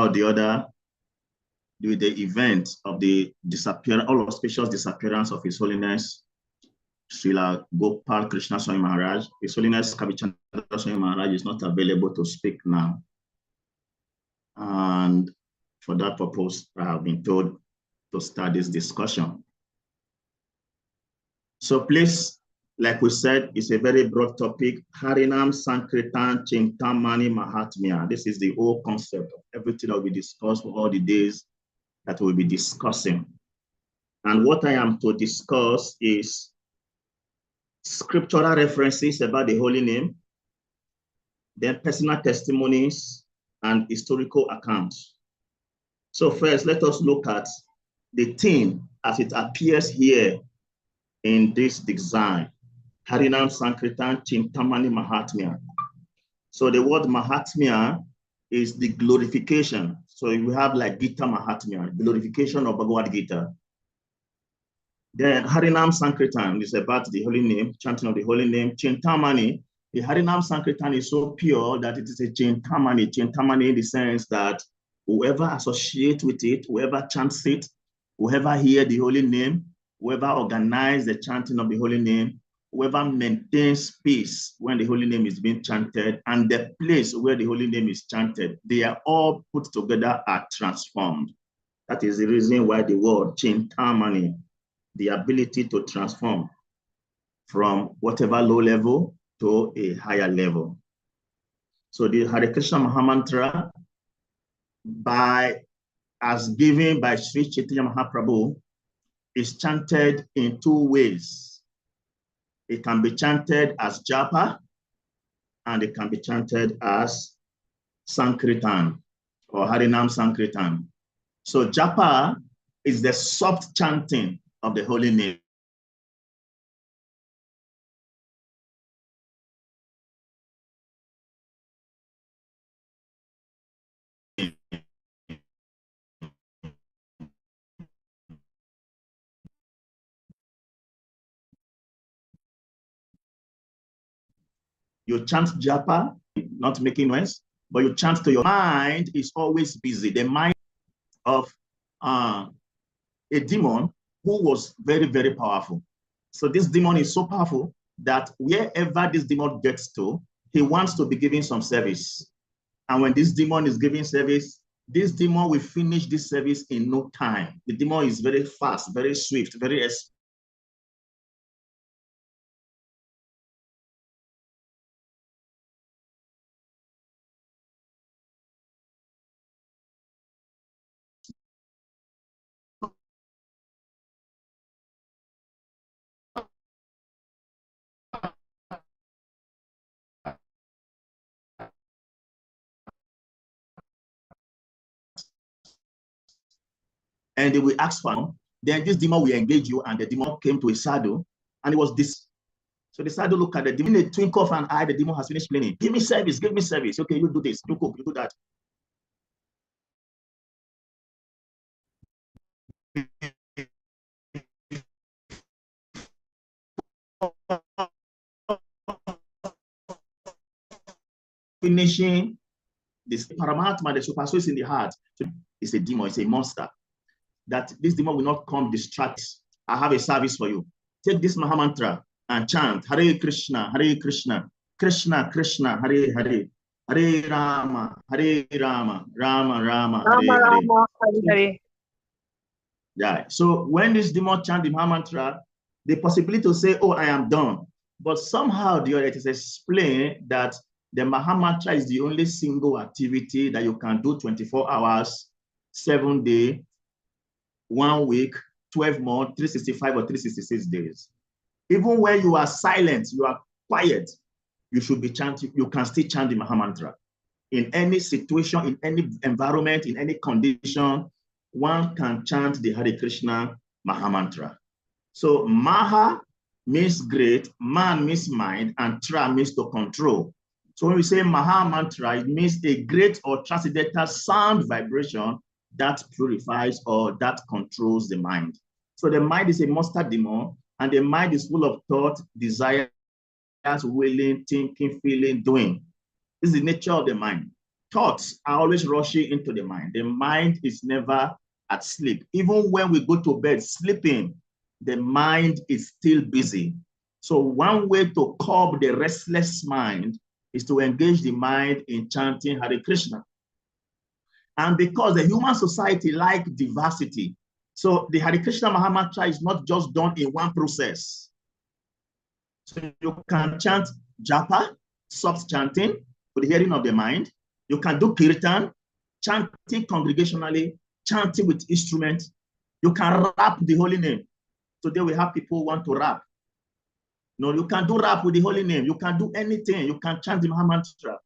somehow or the other, with the event of the disappearance, all auspicious disappearance of His Holiness Srila Gopal Krishna Swami Maharaj, His Holiness Kabichandra Swami Maharaj is not available to speak now. And for that purpose, I have been told to start this discussion. So please, like we said, it's a very broad topic. Harinam Sankirtan Chintamani Mahatmya. This is the whole concept of everything that we discussed for all the days that we'll be discussing. And what I am to discuss is scriptural references about the holy name, then personal testimonies and historical accounts. So first, let us look at the theme as it appears here in this design. Harinam Sankirtan Chintamani Mahatmya. So the word Mahatmya is the glorification. So we have like Gita Mahatmya, glorification of Bhagavad Gita. Then Harinam Sankirtan is about the holy name, chanting of the holy name. Chintamani, the Harinam Sankirtan is so pure that it is a Chintamani. Chintamani in the sense that whoever associates with it, whoever chants it, whoever hears the holy name, whoever organizes the chanting of the holy name, whoever maintains peace when the holy name is being chanted, and the place where the holy name is chanted, they are all put together are transformed. That is the reason why the word Chintamani, the ability to transform from whatever low level to a higher level. So the Hare Krishna Mahamantra, as given by Sri Chaitanya Mahaprabhu, is chanted in two ways. It can be chanted as japa, and it can be chanted as Sankirtan or Harinam Sankirtan. So japa is the soft chanting of the holy name. You chant japa, not making noise, but you chant to your mind is always busy. The mind of a demon who was very, very powerful. So this demon is so powerful that wherever this demon gets to, he wants to be giving some service. And when this demon is giving service, this demon will finish this service in no time. The demon is very fast, very swift, very and they will ask for him. Then this demon will engage you, and the demon came to a sadhu, and it was this. So the sadhu looked at the demon, in a twinkle of an eye, the demon has finished playing. Give me service, give me service. Okay, you do this, you cook, you do that. Finishing this Paramatma, the super soul is in the heart. So it's a demon, it's a monster. That this demon will not come distract. I have a service for you. Take this Mahamantra and chant Hare Krishna, Krishna Krishna, Hare Hare, Hare Rama, Rama Rama, Hare Hare. Yeah. So when this demon chant the Mahamantra, the possibility to say, oh, I am done. But somehow the other, it is explained that the Mahamantra is the only single activity that you can do 24 hours, 7 days, 1 week, 12 months, 365 or 366 days. Even when you are silent, you are quiet, you should be chanting, you can still chant the Mahamantra. In any situation, in any environment, in any condition, one can chant the Hare Krishna Mahamantra. So Maha means great, man means mind, and Tra means to control. So when we say Maha Mantra, it means a great or transcendental sound vibration that purifies or that controls the mind. So the mind is a monster demon, and the mind is full of thought, desires, willing, thinking, feeling, doing. This is the nature of the mind. thoughts are always rushing into the mind. The mind is never at sleep. Even when we go to bed sleeping, the mind is still busy. So one way to curb the restless mind is to engage the mind in chanting Hare Krishna. And because the human society likes diversity, so the Hare Krishna Maha Mantra is not just done in one process. So you can chant japa, soft chanting, with the hearing of the mind. You can do kirtan, chanting congregationally, chanting with instruments. You can rap the holy name. Today we have people who want to rap. No, you can do rap with the holy name. You can do anything. You can chant the Maha Mantra.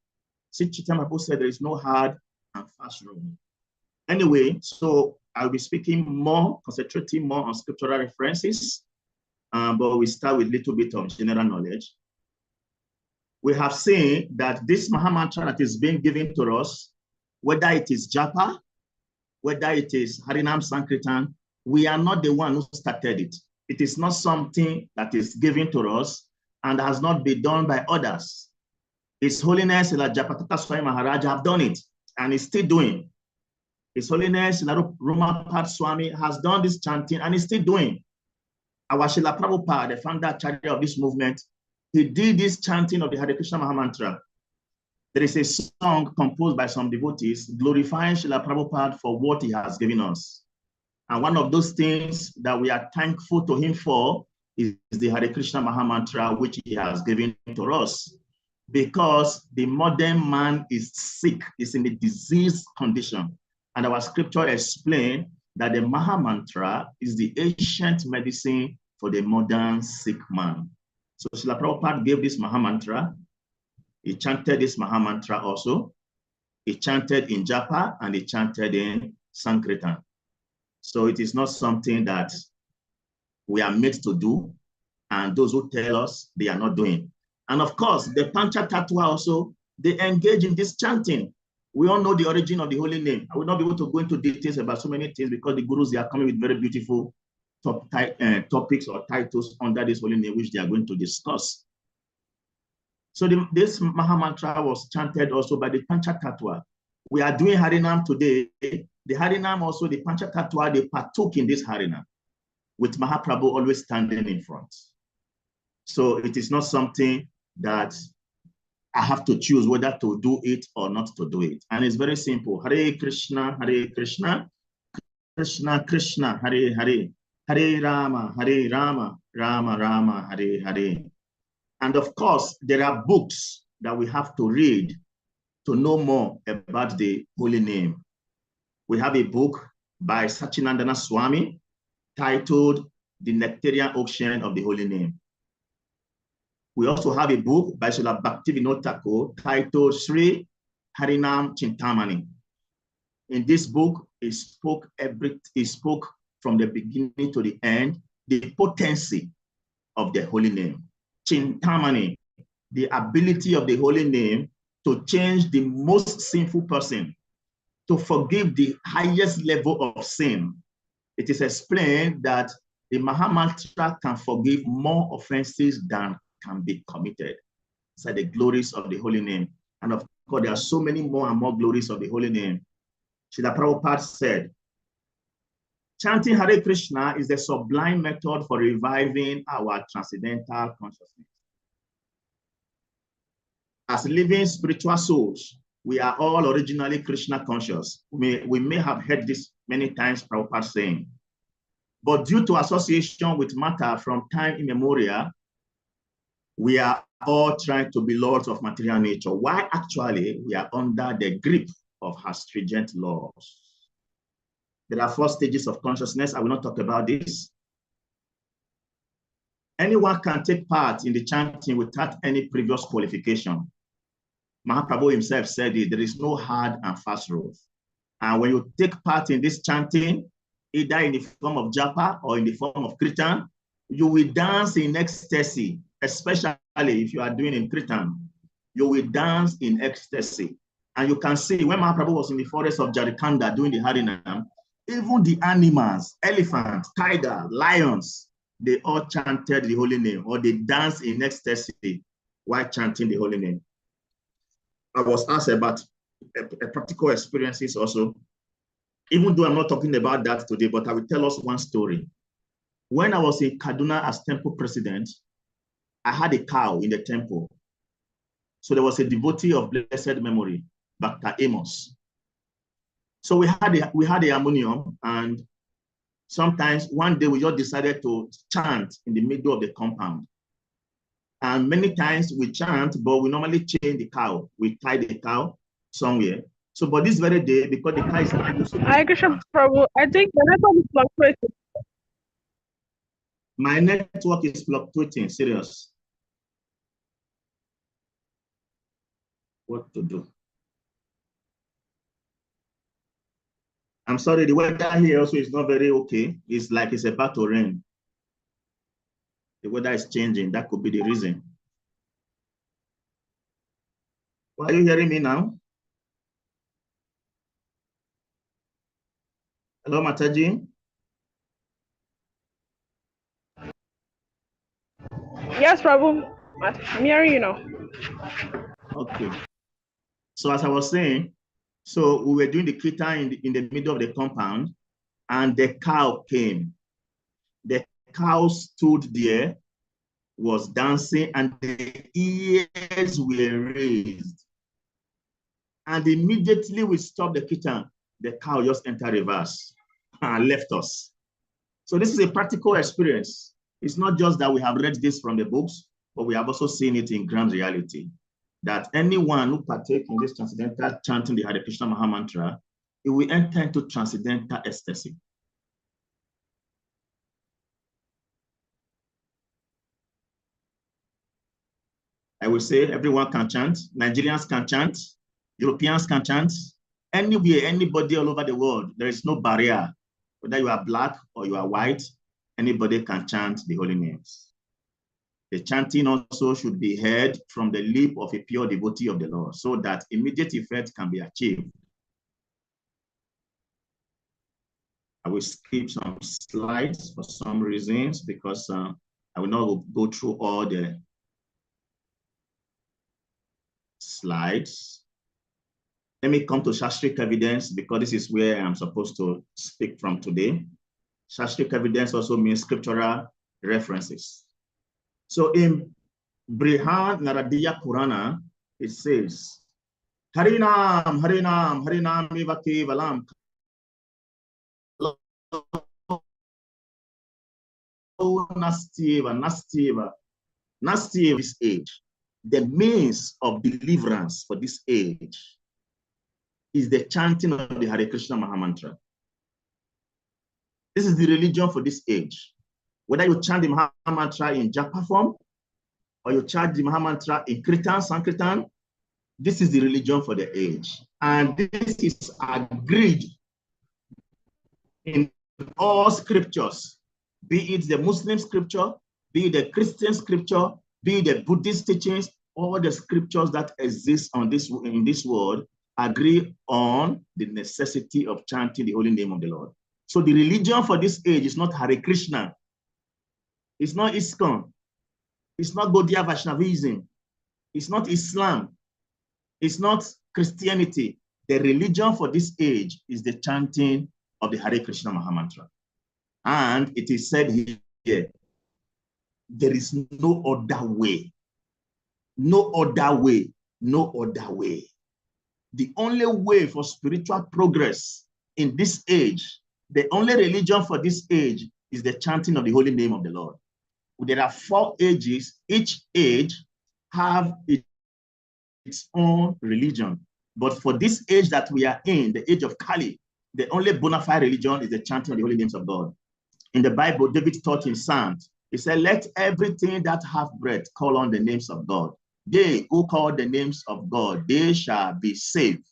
See, Chaitanya Mahaprabhu said there is no hard and fast rule. Anyway, so I'll be speaking more, concentrating more on scriptural references, but we start with a little bit of general knowledge. We have seen that this Maha Mantra that is being given to us, whether it is japa, whether it is Harinam Sankirtan, we are not the one who started it. It is not something that is given to us and has not been done by others. His Holiness Srila Japataka Swami Maharaj have done it and is still doing. His Holiness Srila Romapad Swami has done this chanting and is still doing. Our Srila Prabhupada, the founder Acharya of this movement, he did this chanting of the Hare Krishna Maha Mantra. There is a song composed by some devotees glorifying Srila Prabhupada for what he has given us. And one of those things that we are thankful to him for is the Hare Krishna Maha Mantra, which he has given to us. Because the modern man is sick, is in a disease condition. And our scripture explains that the Maha Mantra is the ancient medicine for the modern sick man. So Srila Prabhupada gave this Maha Mantra. He chanted this Maha Mantra also. He chanted in Japa and he chanted in Sankirtan. So it is not something that we are made to do, and those who tell us they are not doing. And of course, the Pancha Tattva also, they engage in this chanting. We all know the origin of the holy name. I will not be able to go into details about so many things because the gurus, they are coming with very beautiful topics or titles under this holy name, which they are going to discuss. So this Maha Mantra was chanted also by the Pancha Tattva. We are doing Harinam today. The Harinam also, the Pancha Tattva, they partook in this Harinam with Mahaprabhu always standing in front. So it is not something that I have to choose whether to do it or not to do it. And it's very simple. Hare Krishna, Krishna Krishna, Hare Hare, Hare Rama, Rama Rama, Hare Hare. And of course, there are books that we have to read to know more about the holy name. We have a book by Sachinandana Swami titled The Nectarian Ocean of the Holy Name. We also have a book by Srila Bhaktivinoda Thakur titled Sri Harinam Chintamani. In this book, he spoke from the beginning to the end, the potency of the holy name. Chintamani, the ability of the holy name to change the most sinful person, to forgive the highest level of sin. It is explained that the Maha Mantra can forgive more offenses than can be committed. These are the glories of the holy name. And of course, there are so many more and more glories of the holy name. Srila Prabhupada said, chanting Hare Krishna is the sublime method for reviving our transcendental consciousness. As living spiritual souls, we are all originally Krishna conscious. We may have heard this many times, Prabhupada saying, but due to association with matter from time immemorial, we are all trying to be lords of material nature, while actually we are under the grip of her stringent laws. There are 4 stages of consciousness. I will not talk about this. Anyone can take part in the chanting without any previous qualification. Mahaprabhu himself said it, there is no hard and fast rules. And when you take part in this chanting, either in the form of japa or in the form of kirtan, you will dance in ecstasy, especially if you are doing in kirtan. You will dance in ecstasy. And you can see when Mahaprabhu was in the forest of Jarikanda doing the Harinam, even the animals, elephants, tiger, lions, they all chanted the holy name, or they danced in ecstasy while chanting the holy name. I was asked about a practical experiences also. Even though I'm not talking about that today, but I will tell us one story. When I was in Kaduna as temple president, I had a cow in the temple. So there was a devotee of blessed memory, Dr. Amos. So we had a harmonium, and sometimes one day we just decided to chant in the middle of the compound. And many times we chant, but we normally chain the cow. We tie the cow somewhere. So, but this very day, because the cow is not used to I think the network is fluctuating. My network is fluctuating, serious. What to do? I'm sorry, the weather here also is not very okay. It's like it's about to rain. The weather is changing. That could be the reason. Why are you hearing me now? Hello, Mataji. Yes, Prabhu. I'm hearing you now. Okay. So as I was saying, so we were doing the kirtan in the middle of the compound, and the cow came. The cow stood there, was dancing, and the ears were raised. And immediately we stopped the kirtan, the cow just entered reverse and left us. So this is a practical experience. It's not just that we have read this from the books, but we have also seen it in grand reality, that anyone who partake in this transcendental chanting the Hare Krishna Maha Mantra, it will enter into transcendental ecstasy. I will say everyone can chant. Nigerians can chant. Europeans can chant. Anywhere, anybody all over the world, there is no barrier. Whether you are black or you are white, anybody can chant the holy names. The chanting also should be heard from the lip of a pure devotee of the Lord, so that immediate effect can be achieved. I will skip some slides for some reasons, because I will not go through all the slides. Let me come to Shastric evidence, because this is where I'm supposed to speak from today. Shastric evidence also means scriptural references. So in Brihad Naradiya Purana, it says, Harinam, Harinam, Harinam eva kevalam. Nastiva, Nastiva, Nastiva this age. The means of deliverance for this age is the chanting of the Hare Krishna Maha Mantra. This is the religion for this age. Whether you chant the Maha Mantra in Japa form, or you chant the Maha Mantra in Kirtan, Sankirtan, this is the religion for the age. And this is agreed in all scriptures, be it the Muslim scripture, be it the Christian scripture, be it the Buddhist teachings, all the scriptures that exist in this world agree on the necessity of chanting the holy name of the Lord. So the religion for this age is not Hare Krishna. It's not ISKCON. It's not Gaudiya Vaishnavism. It's not Islam. It's not Christianity. The religion for this age is the chanting of the Hare Krishna Maha Mantra. And it is said here, there is no other way. No other way. No other way. The only way for spiritual progress in this age, the only religion for this age is the chanting of the holy name of the Lord. There are 4 ages. Each age have its own religion. But for this age that we are in, the age of Kali, the only bona fide religion is the chanting of the holy names of God. In the Bible, David taught in Psalms, he said, let everything that have breath call on the names of God. They who call the names of God, they shall be saved.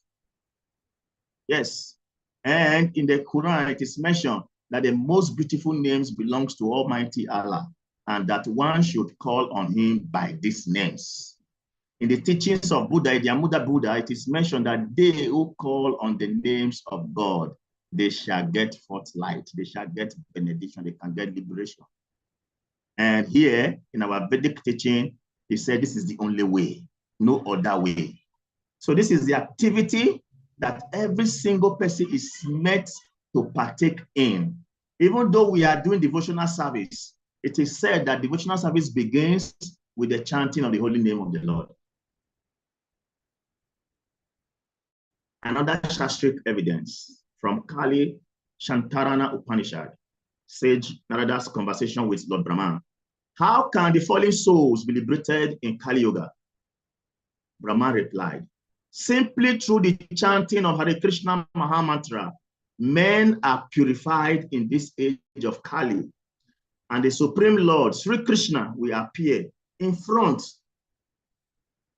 Yes. And in the Quran, it is mentioned that the most beautiful names belongs to Almighty Allah, and that one should call on him by these names. In the teachings of Buddha, the Amida Buddha, it is mentioned that they who call on the names of God, they shall get forth light, they shall get benediction, they can get liberation. And here in our Vedic teaching, he said this is the only way, no other way. So this is the activity that every single person is meant to partake in. Even though we are doing devotional service, it is said that devotional service begins with the chanting of the holy name of the Lord. Another Shastric evidence from Kali Shantarana Upanishad, Sage Narada's conversation with Lord Brahma. How can the fallen souls be liberated in Kali Yuga? Brahma replied, simply through the chanting of Hare Krishna Mahamantra, men are purified in this age of Kali, and the Supreme Lord, Sri Krishna, will appear in front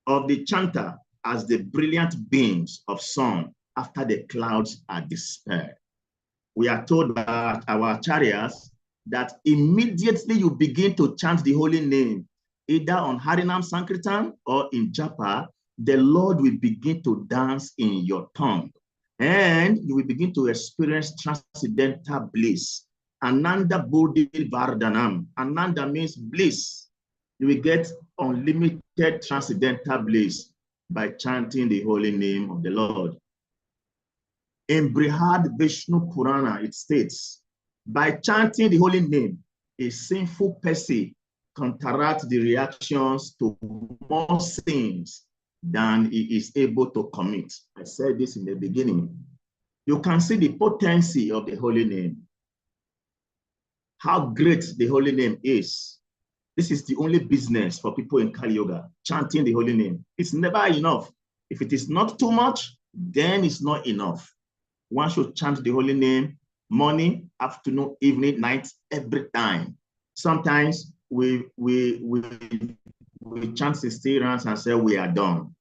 of the chanter as the brilliant beams of sun after the clouds are dispelled. We are told by our acharyas that immediately you begin to chant the holy name, either on Harinam Sankirtan or in Japa, the Lord will begin to dance in your tongue, and you will begin to experience transcendental bliss. Ananda Bodhi Vardhanam. Ananda means bliss. You will get unlimited transcendental bliss by chanting the holy name of the Lord. In Brihad Vishnu Purana, it states, by chanting the holy name, a sinful person counteracts the reactions to more sins than he is able to commit. I said this in the beginning. You can see the potency of the holy name, how great the holy name is. This is the only business for people in Kali Yuga, chanting the holy name. It's never enough. If it is not too much, then it's not enough. One should chant the holy name morning, afternoon, evening, night, every time. Sometimes we chant 60 rounds and say we are done.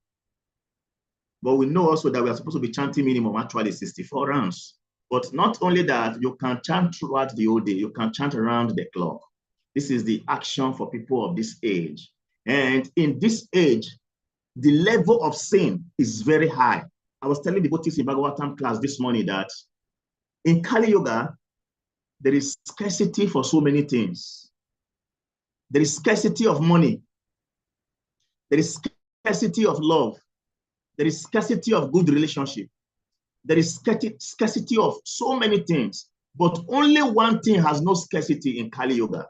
But we know also that we are supposed to be chanting minimum actually 64 rounds. But not only that, you can chant throughout the whole day. You can chant around the clock. This is the action for people of this age. And in this age, the level of sin is very high. I was telling the devotees in Bhagavatam class this morning that in Kali Yuga, there is scarcity for so many things. There is scarcity of money. There is scarcity of love. There is scarcity of good relationship. There is scarcity of so many things. But only one thing has no scarcity in Kali Yuga,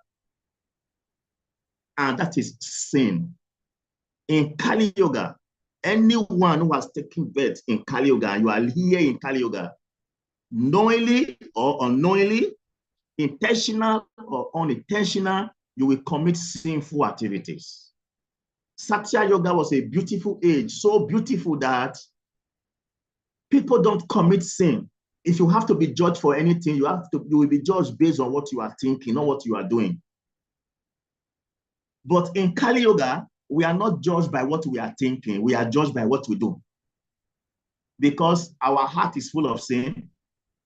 and that is sin. In Kali Yuga, anyone who has taken birth in Kali Yuga, and you are here in Kali Yuga, knowingly or unknowingly, intentional or unintentional, you will commit sinful activities. Satya Yoga was a beautiful age, so beautiful that people don't commit sin. If you have to be judged for anything, you will be judged based on what you are thinking, not what you are doing. But in Kali Yuga, we are not judged by what we are thinking. We are judged by what we do. Because our heart is full of sin.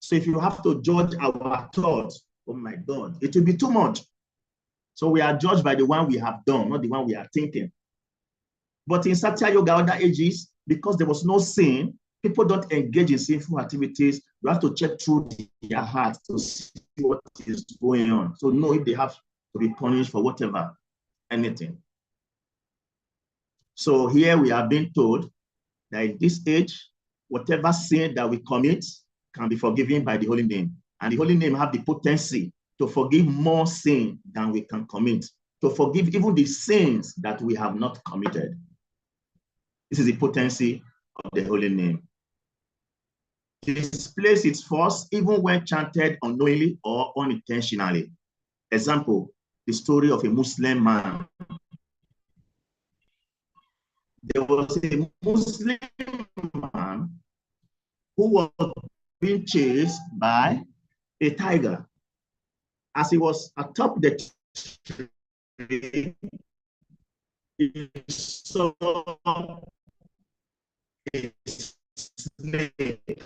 So if you have to judge our thoughts, oh my God, it will be too much. So we are judged by the one we have done, not the one we are thinking. But in Satya Yoga, other ages, because there was no sin, people don't engage in sinful activities. You have to check through their heart to see what is going on. So know if they have to be punished for whatever, anything. So here we are being told that in this age, whatever sin that we commit can be forgiven by the holy name. And the holy name have the potency to forgive more sin than we can commit, to forgive even the sins that we have not committed. This is the potency of the holy name. It displays its force even when chanted unknowingly or unintentionally. Example, the story of a Muslim man. There was a Muslim man who was being chased by a tiger. As he was atop the tree, he saw a snake.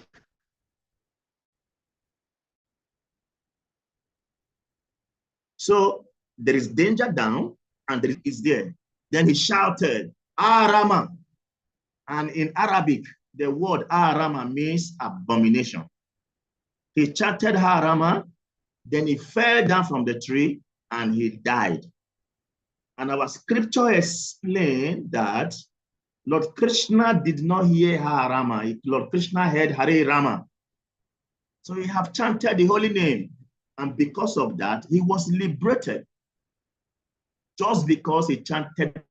So there is danger down, and there is there. Then he shouted, "Ah, Rama!" And in Arabic, the word "Ah, Rama" means abomination. He chanted "Ah, Rama," then he fell down from the tree and he died. And our scripture explained that Lord Krishna did not hear Hare Rama. Lord Krishna heard Hare Rama. So he have chanted the holy name. And because of that, he was liberated. Just because he chanted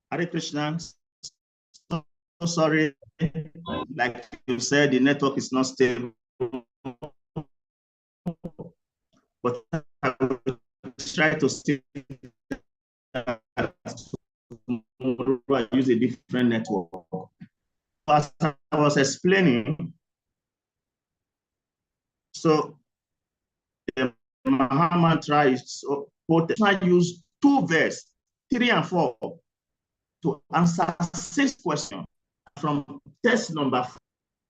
Hare Krishna. So sorry, like you said, the network is not stable. But I will try to see tomorrow I use a different network. As I was explaining, so the Mahamantra is I use 2 verses, 3 and 4, to answer 6 questions from test number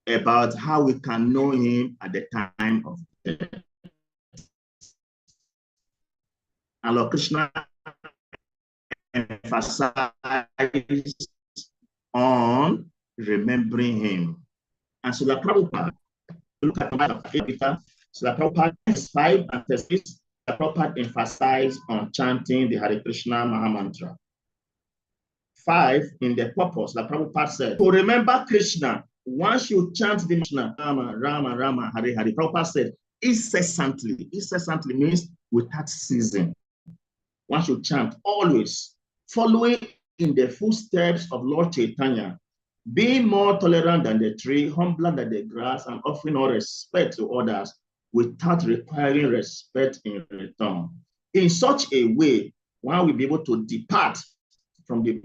4 about how we can know him at the time of death. And Lord Krishna emphasized on remembering him. And so the Prabhupada, look at the so the Prabhupada 5 and 6, the Prabhupada emphasized on chanting the Hare Krishna Mahamantra. 5, in the purpose, the Prabhupada said, to remember Krishna, once you chant the Krishna, Rama, Rama, Rama, Hare Hare, Prabhupada said, incessantly. Incessantly means without ceasing. Once you chant, always following in the footsteps of Lord Chaitanya, being more tolerant than the tree, humbler than the grass, and offering all respect to others without requiring respect in return. In such a way, one will be able to depart from the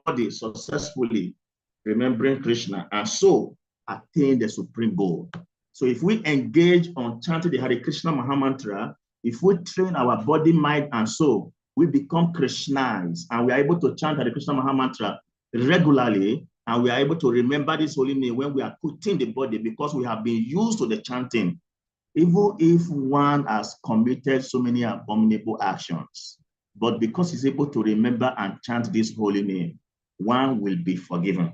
body successfully, remembering Krishna, and so attain the supreme goal. So if we engage on chanting the Hare Krishna Mahamantra, if we train our body, mind, and soul, we become Krishnais, and we are able to chant Hare Krishna Mahamantra regularly, and we are able to remember this holy name when we are putting the body, because we have been used to the chanting, even if one has committed so many abominable actions. But because he's able to remember and chant this holy name, one will be forgiven.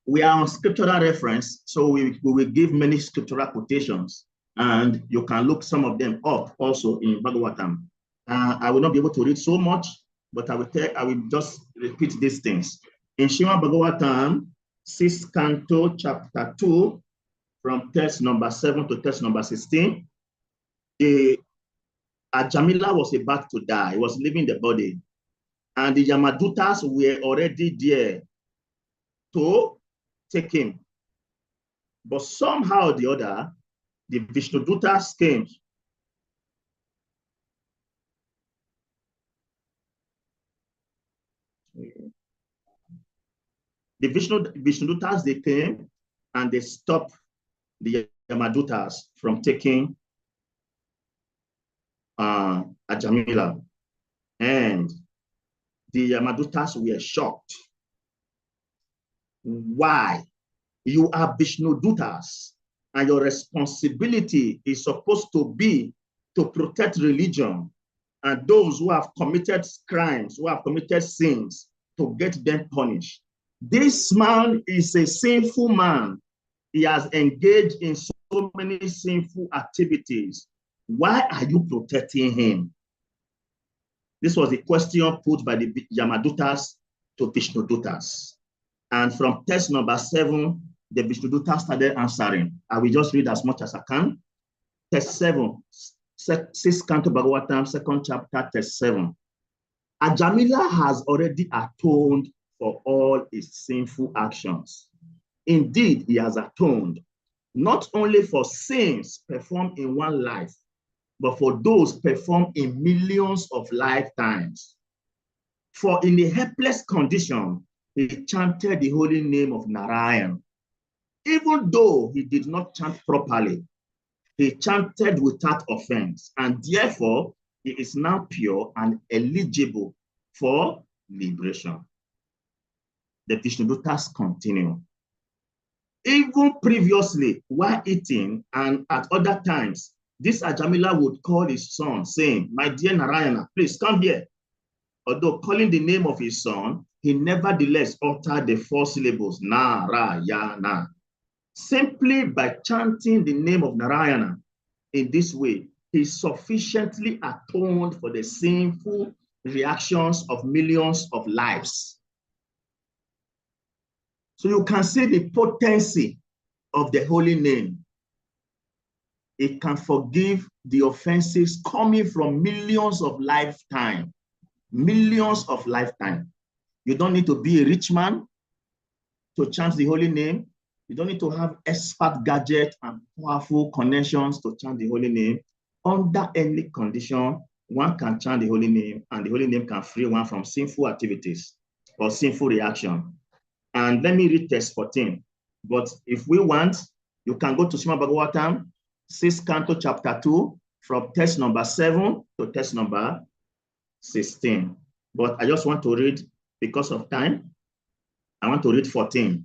We are on scriptural reference, so we will give many scriptural quotations, and you can look some of them up also in Bhagavatam. I will not be able to read so much, but I will just repeat these things. In Srimad Bhagavatam, 6th canto, chapter 2, from text number 7 to text number 16, Ajamila was about to die. He was leaving the body. And the Yamadutas were already there to take him. But somehow or the other, the Vishnudutas came. The Vishnudutas, they came and they stopped the Yamadutas from taking Ajamila. And the Yamadutas were shocked. Why? You are Vishnudutas, and your responsibility is supposed to be to protect religion and those who have committed crimes, who have committed sins, to get them punished. This man is a sinful man. He has engaged in so many sinful activities. Why are you protecting him? This was the question put by the Yamadutas to Vishnudutas. And from text number 7, the Vishnudutas started answering. I will just read as much as I can. Text 7, 6 Canto Bhagavatam, 2nd chapter, text 7. Ajamila has already atoned for all his sinful actions. Indeed, he has atoned not only for sins performed in one life, but for those performed in millions of lifetimes. For in a helpless condition, he chanted the holy name of Narayan. Even though he did not chant properly, he chanted without offense, and therefore he is now pure and eligible for liberation. The Vishnudutas continue. Even previously, while eating and at other times, this Ajamila would call his son, saying, "My dear Narayana, please come here." Although calling the name of his son, he nevertheless uttered the 4 syllables, Narayana. Simply by chanting the name of Narayana in this way, he sufficiently atoned for the sinful reactions of millions of lives. So you can see the potency of the holy name. It can forgive the offenses coming from millions of lifetime. Millions of lifetime. You don't need to be a rich man to chant the holy name. You don't need to have expert gadgets and powerful connections to chant the holy name. Under any condition, one can chant the holy name, and the holy name can free one from sinful activities or sinful reaction. And let me read text 14. But if we want, you can go to Srimad Bhagavatam, 6th Canto, chapter 2, from text number 7 to text number 16. But I just want to read, because of time, I want to read 14.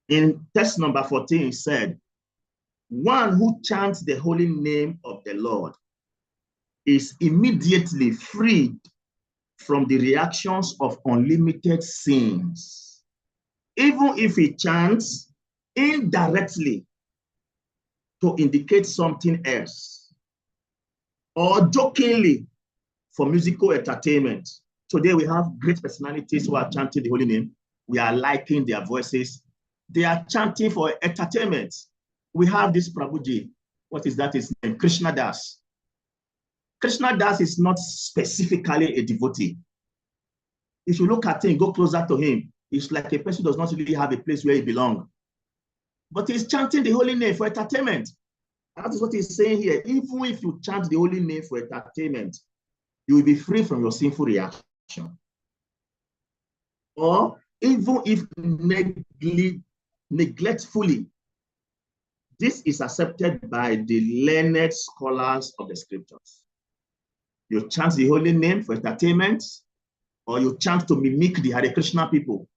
In text number 14, it said, one who chants the holy name of the Lord is immediately freed from the reactions of unlimited sins. Even if he chants indirectly to indicate something else, or jokingly for musical entertainment. Today we have great personalities who are chanting the holy name. We are liking their voices. They are chanting for entertainment. We have this Prabhuji. What is that his name? Krishna Das. Krishna Das is not specifically a devotee. If you look at him, go closer to him, it's like a person who does not really have a place where he belongs. But he's chanting the holy name for entertainment. That is what he's saying here. Even if you chant the holy name for entertainment, you will be free from your sinful reaction. Or even if neglectfully, this is accepted by the learned scholars of the scriptures. You chant the holy name for entertainment, or you chant to mimic the Hare Krishna people.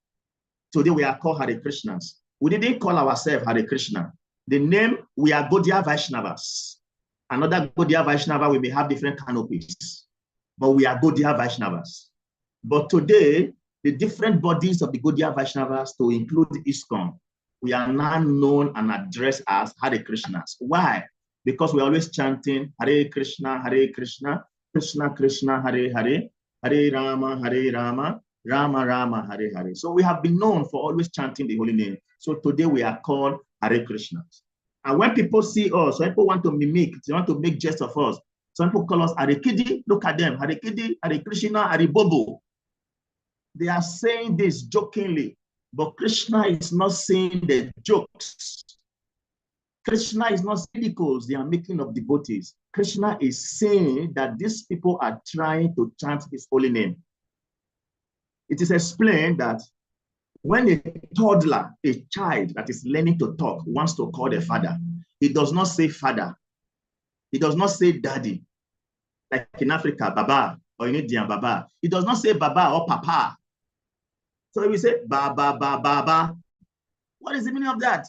Today we are called Hare Krishnas. We didn't call ourselves Hare Krishna. The name, we are Gaudiya Vaishnavas. Another Gaudiya Vaishnava, we may have different canopies, but we are Gaudiya Vaishnavas. But today, the different bodies of the Gaudiya Vaishnavas, to include ISKCON, we are now known and addressed as Hare Krishnas. Why? Because we're always chanting Hare Krishna, Krishna Krishna, Hare Hare, Hare Rama, Rama Rama, Hare Hare. So we have been known for always chanting the holy name. So today we are called Hare Krishnas. And when people see us, when people want to mimic, they want to make jest of us. Some people call us Hare Kidi. Look at them, Hare Kidi, Hare Krishna, Hare Bobo. They are saying this jokingly, but Krishna is not saying the jokes. Krishna is not ridicules they are making of devotees. Krishna is saying that these people are trying to chant his holy name. It is explained that when a toddler, a child that is learning to talk, wants to call their father, he does not say father. He does not say daddy. Like in Africa, Baba, or in India, Baba. He does not say Baba or Papa. So we say Baba, Baba, Baba. What is the meaning of that?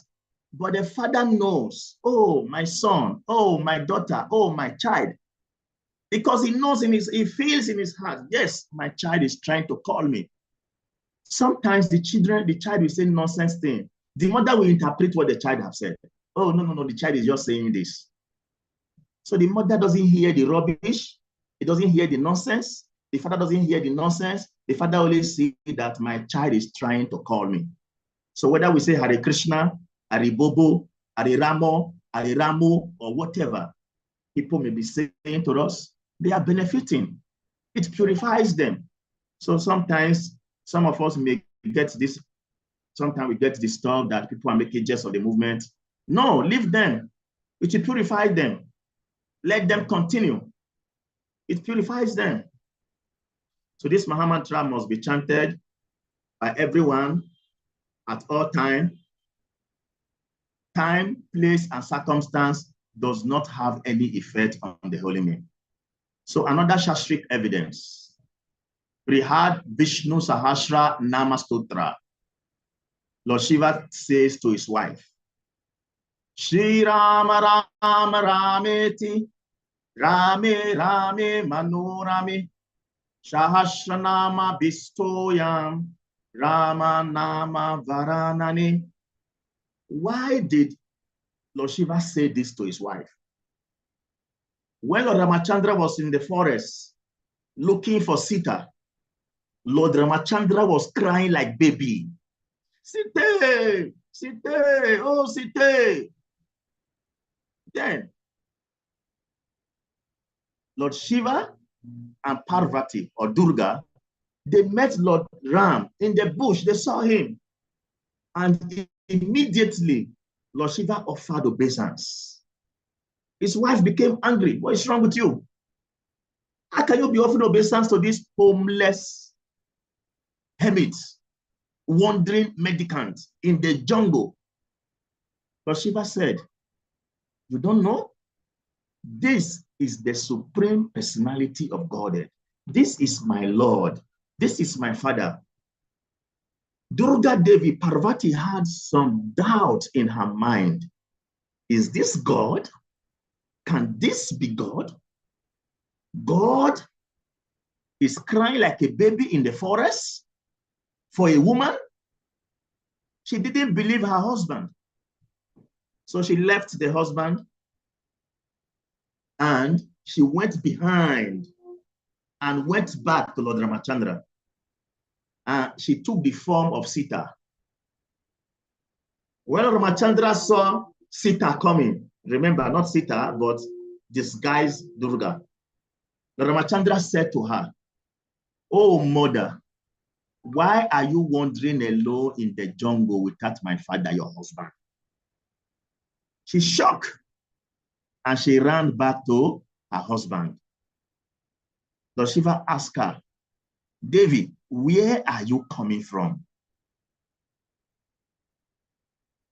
But the father knows, oh, my son, oh, my daughter, oh, my child. Because he knows he feels in his heart, yes, my child is trying to call me. Sometimes the child will say nonsense thing. The mother will interpret what the child has said. Oh, no, the child is just saying this. So the mother doesn't hear the rubbish. He doesn't hear the nonsense. The father doesn't hear the nonsense. The father only sees that my child is trying to call me. So whether we say Hare Krishna, Hare Bobo, Hare Ramo, Hare Ramo, or whatever people may be saying to us, they are benefiting. It purifies them. So sometimes some of us may get this, sometimes we get disturbed that people are making jest of the movement. No, leave them. It will purify them. Let them continue. It purifies them. So this Maha Mantra must be chanted by everyone at all time. Time, place, and circumstance does not have any effect on the holy name. So another Shastric evidence. Brihad Vishnu Sahasra Nama Stotra. Lord Shiva says to his wife, Shri Rama Rama Rameti, Rame Rame Manorame, Sahasranama Bistoyam, Rama Nama Varanani. Why did Lord Shiva say this to his wife? When Lord Ramachandra was in the forest looking for Sita, Lord Ramachandra was crying like baby. Sita, Sita, oh Sita. Then Lord Shiva and Parvati or Durga, they met Lord Ram in the bush. They saw him. And immediately, Lord Shiva offered obeisance. His wife became angry. What is wrong with you? How can you be offering obeisance to this homeless hermit, wandering mendicant in the jungle? Lord Shiva said, you don't know? This is the supreme personality of Godhead. This is my Lord. This is my Father. Durga Devi, Parvati, had some doubt in her mind. Is this God? Can this be God? God is crying like a baby in the forest for a woman? She didn't believe her husband. So she left the husband and she went behind and went back to Lord Ramachandra. She took the form of Sita. When Ramachandra saw Sita coming, remember, not Sita, but disguised Durga, Ramachandra said to her, oh, mother, why are you wandering alone in the jungle without my father, your husband? She shocked and she ran back to her husband. Lord Shiva asked her, Devi, where are you coming from?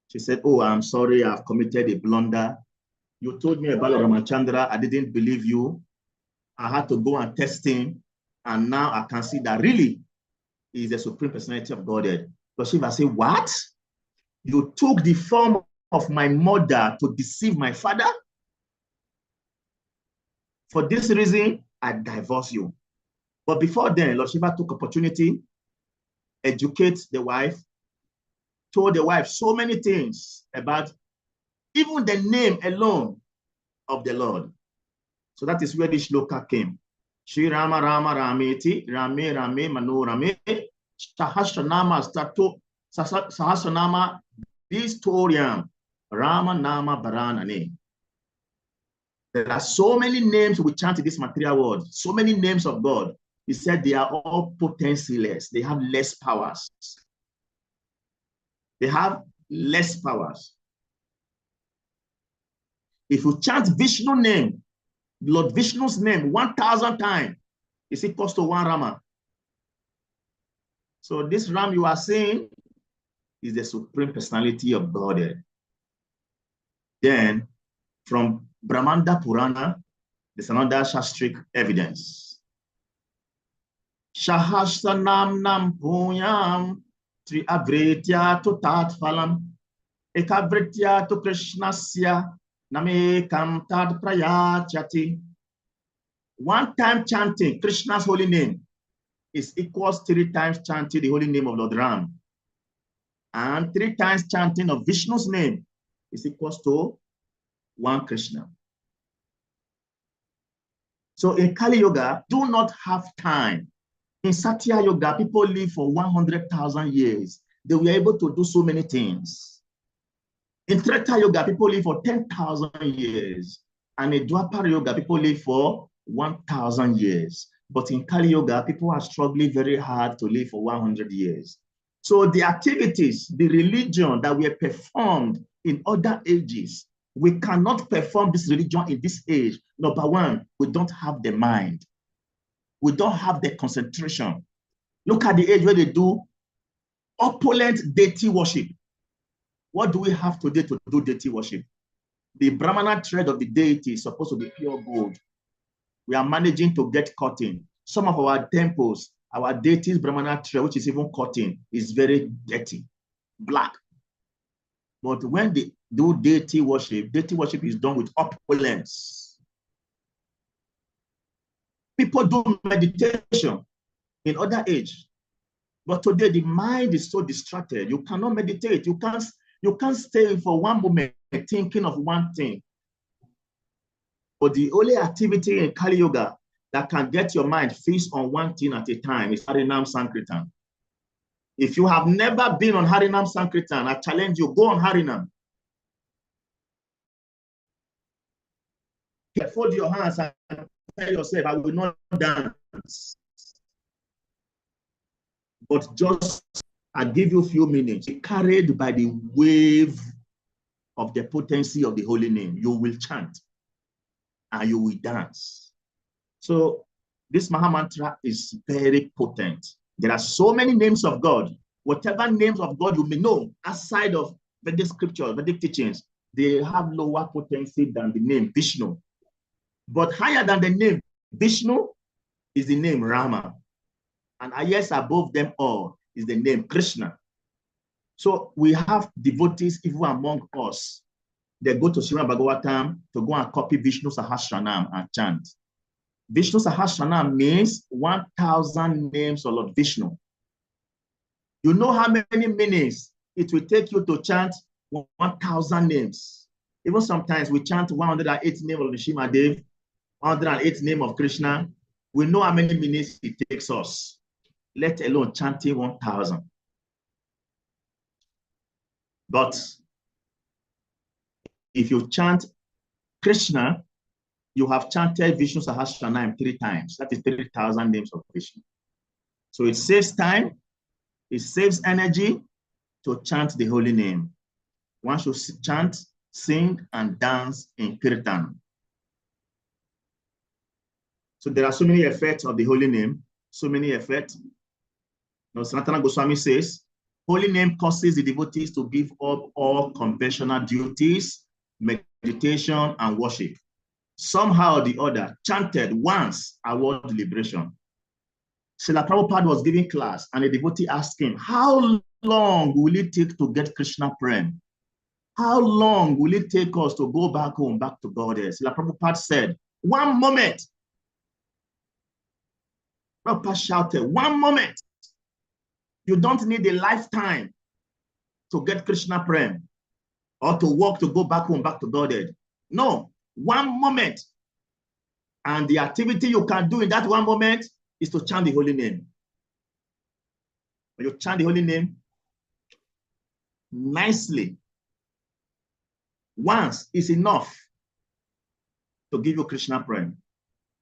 She said, oh, I'm sorry, I've committed a blunder. You told me about Ramachandra, I didn't believe you. I had to go and test him, and now I can see that really he is the supreme personality of Godhead. Lord Shiva said, what? You took the form of my mother to deceive my father? For this reason, I divorce you. But before then, Lord Shiva took opportunity, educate the wife, told the wife so many things about even the name alone of the Lord. So that is where this shloka came. Shri Rama Rama Rameti, Rame Rame Mano Rame, Sahasranama Vistoriam, Rama Nama Baranane. There are so many names we chant in this material world, so many names of God. He said they are all potency-less. They have less powers. They have less powers. If you chant Vishnu name, Lord Vishnu's name 1,000 times, it's equals to 1 Rama. So this Ram you are seeing is the Supreme Personality of Godhead. Then from Brahmanda Purana, there's another Shastric evidence. Shahasranam nam punyam tri avritya tu tat phalam ekavritya tu krishnasya namekam tad prayachati. One time chanting Krishna's holy name is equals 3 times chanting the holy name of Lord Ram. And 3 times chanting of Vishnu's name is equals to 1 Krishna. So in Kali Yoga, do not have time. In Satya Yoga, people live for 100,000 years. They were able to do so many things. In Treta Yoga, people live for 10,000 years. And in Dwapara Yoga, people live for 1,000 years. But in Kali Yoga, people are struggling very hard to live for 100 years. So the activities, the religion that were performed in other ages, we cannot perform this religion in this age. Number one, we don't have the mind. We don't have the concentration. Look at the age where they do opulent deity worship. What do we have today to do deity worship? The Brahmana thread of the deity is supposed to be pure gold. We are managing to get cotton. Some of our temples, our deity's Brahmana thread, which is even cotton, is very dirty, black. But when they do deity worship is done with opulence. People do meditation in other age. But today the mind is so distracted. You cannot meditate. You can't stay for one moment thinking of one thing. But the only activity in Kali Yoga that can get your mind fixed on one thing at a time is Harinam Sankirtan. If you have never been on Harinam Sankirtan, I challenge you, go on Harinam. Fold your hands and tell yourself, I will not dance. But just, I give you a few minutes. Be carried by the wave of the potency of the holy name. You will chant and you will dance. So this Mahamantra is very potent. There are so many names of God. Whatever names of God you may know outside of Vedic scriptures, Vedic teachings, they have lower potency than the name Vishnu. But higher than the name Vishnu is the name Rama. And highest above them all is the name Krishna. So we have devotees even among us. They go to Srimad Bhagavatam to go and copy Vishnu Sahasranam and chant. Vishnu Sahasranam means 1,000 names of Lord Vishnu. You know how many minutes it will take you to chant 1,000 names. Even sometimes we chant 108 names of Nishimadev, 108 name of Krishna. We know how many minutes it takes us, let alone chanting 1,000. But if you chant Krishna, you have chanted Vishnu Sahasranam 3 times. That is 3,000 names of Vishnu. So it saves time, it saves energy to chant the holy name. One should chant, sing, and dance in Kirtan. So there are so many effects of the holy name, so many effects. Now, Sanatana Goswami says, holy name causes the devotees to give up all conventional duties, meditation, and worship. Somehow or the other, chanted once award liberation. Srila Prabhupada was giving class, and a devotee asked him, how long will it take to get Krishna Prem? How long will it take us to go back home, back to God? Srila Prabhupada said, 1 moment. Prabhupada shouted, 1 moment. You don't need a lifetime to get Krishna Prem or to walk to go back home, back to Godhead. No, 1 moment. And the activity you can do in that 1 moment is to chant the holy name. When you chant the holy name nicely, once is enough to give you Krishna Prem.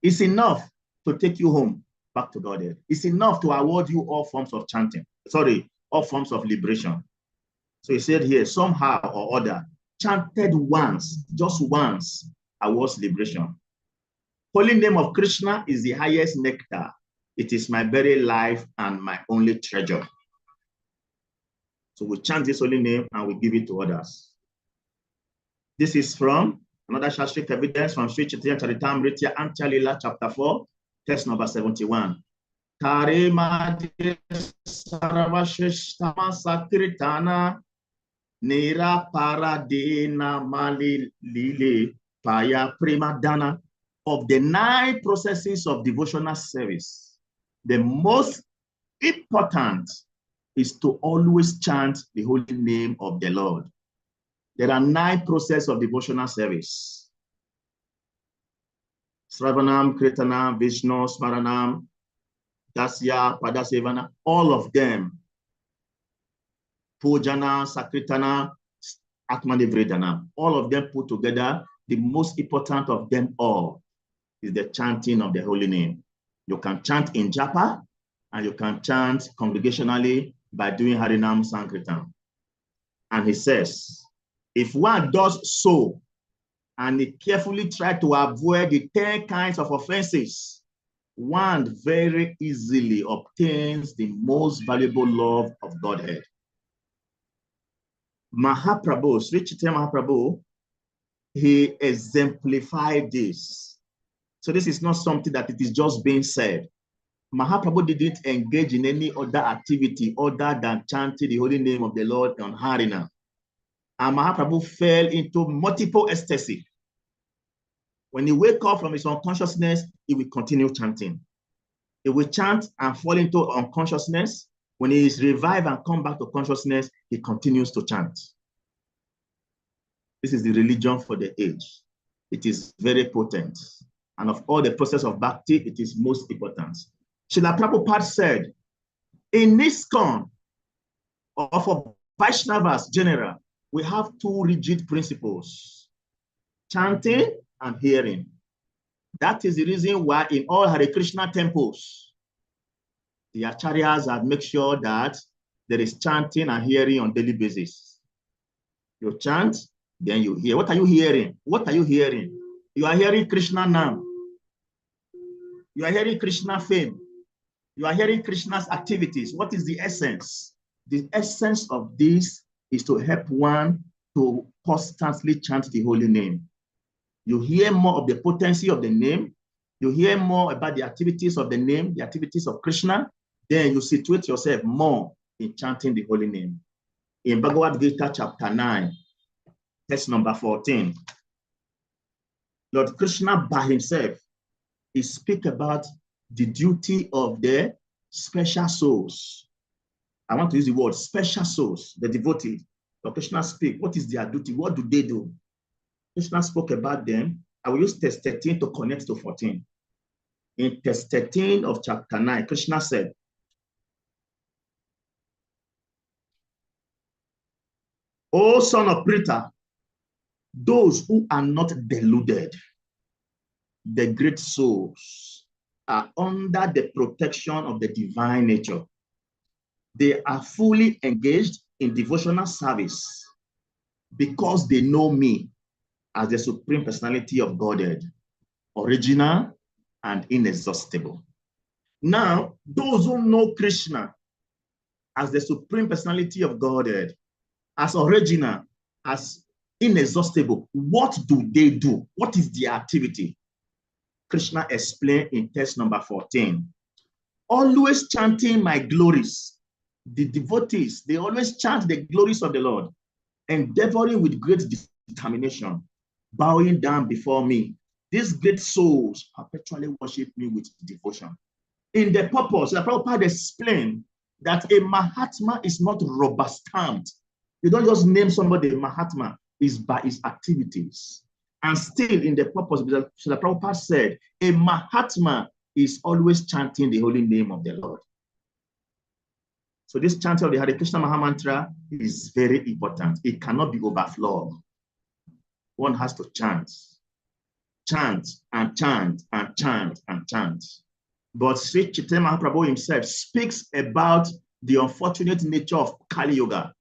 It's enough to take you home, back to Godhead. It's enough to award you all forms of chanting. Sorry, all forms of liberation. So he said here, somehow or other, chanted once, just once, awards liberation. Holy name of Krishna is the highest nectar. It is my very life and my only treasure. So we chant this holy name and we give it to others. This is from another Shastric evidence from Sri Chaitanya Charitamrita Antya Lila chapter 4, text number 71. Tarimadi Saravashishtama Sakritana Nira Paradina Mali Lili Paya Primadana. Of the 9 processes of devotional service, the most important is to always chant the holy name of the Lord. There are 9 processes of devotional service. Sravanam, Kirtanam, Vishnu, Smaranam, Dasya, Padasevana, all of them. Pujana, Sakritana, Atmanivridana, all of them put together, the most important of them all is the chanting of the holy name. You can chant in japa, and you can chant congregationally by doing Harinam Sankirtan. And he says, if one does so, and he carefully tries to avoid the 10 kinds of offenses, one very easily obtains the most valuable love of Godhead. Mahaprabhu, Sri Chaitanya Mahaprabhu, he exemplified this. So this is not something that it is just being said. Mahaprabhu didn't engage in any other activity other than chanting the holy name of the Lord on Harina. And Mahaprabhu fell into multiple ecstasy. When he wakes up from his unconsciousness, he will continue chanting. He will chant and fall into unconsciousness. When he is revived and come back to consciousness, he continues to chant. This is the religion for the age. It is very potent. And of all the process of bhakti, it is most important. Srila Prabhupada said, in ISKCON, or for Vaishnavas general, we have 2 rigid principles, chanting and hearing. That is the reason why in all Hare Krishna temples, the acharyas have made sure that there is chanting and hearing on daily basis. You chant, then you hear. What are you hearing? What are you hearing? You are hearing Krishna now. You are hearing Krishna fame. You are hearing Krishna's activities. What is the essence? The essence of this is to help one to constantly chant the holy name. You hear more of the potency of the name. You hear more about the activities of the name, the activities of Krishna. Then you situate yourself more in chanting the holy name. In Bhagavad Gita chapter 9, text number 14, Lord Krishna by himself, he speaks about the duty of the special souls. I want to use the word special souls, the devoted. Lord Krishna speak. What is their duty? What do they do? Krishna spoke about them. I will use text 13 to connect to 14. In text 13 of chapter 9, Krishna said, O son of Pritha, those who are not deluded, the great souls, are under the protection of the divine nature. They are fully engaged in devotional service because they know me as the Supreme Personality of Godhead, original and inexhaustible. Now, those who know Krishna as the Supreme Personality of Godhead, as original, as inexhaustible, what do they do? What is their activity? Krishna explained in text number 14. Always chanting my glories. The devotees, they always chant the glories of the Lord, endeavoring with great determination, bowing down before me. These great souls perpetually worship me with devotion. In the purpose, the Prabhupada explained that a Mahatma is not rubber stamped. You don't just name somebody a Mahatma, it's by his activities. And still in the purpose, Srila Prabhupada said, a Mahatma is always chanting the holy name of the Lord. So this chanting of the Hare Krishna Maha Mantra is very important. It cannot be overflowed. One has to chant. Chant and chant and chant and chant. But Sri Chaitanya Mahaprabhu himself speaks about the unfortunate nature of Kali Yuga,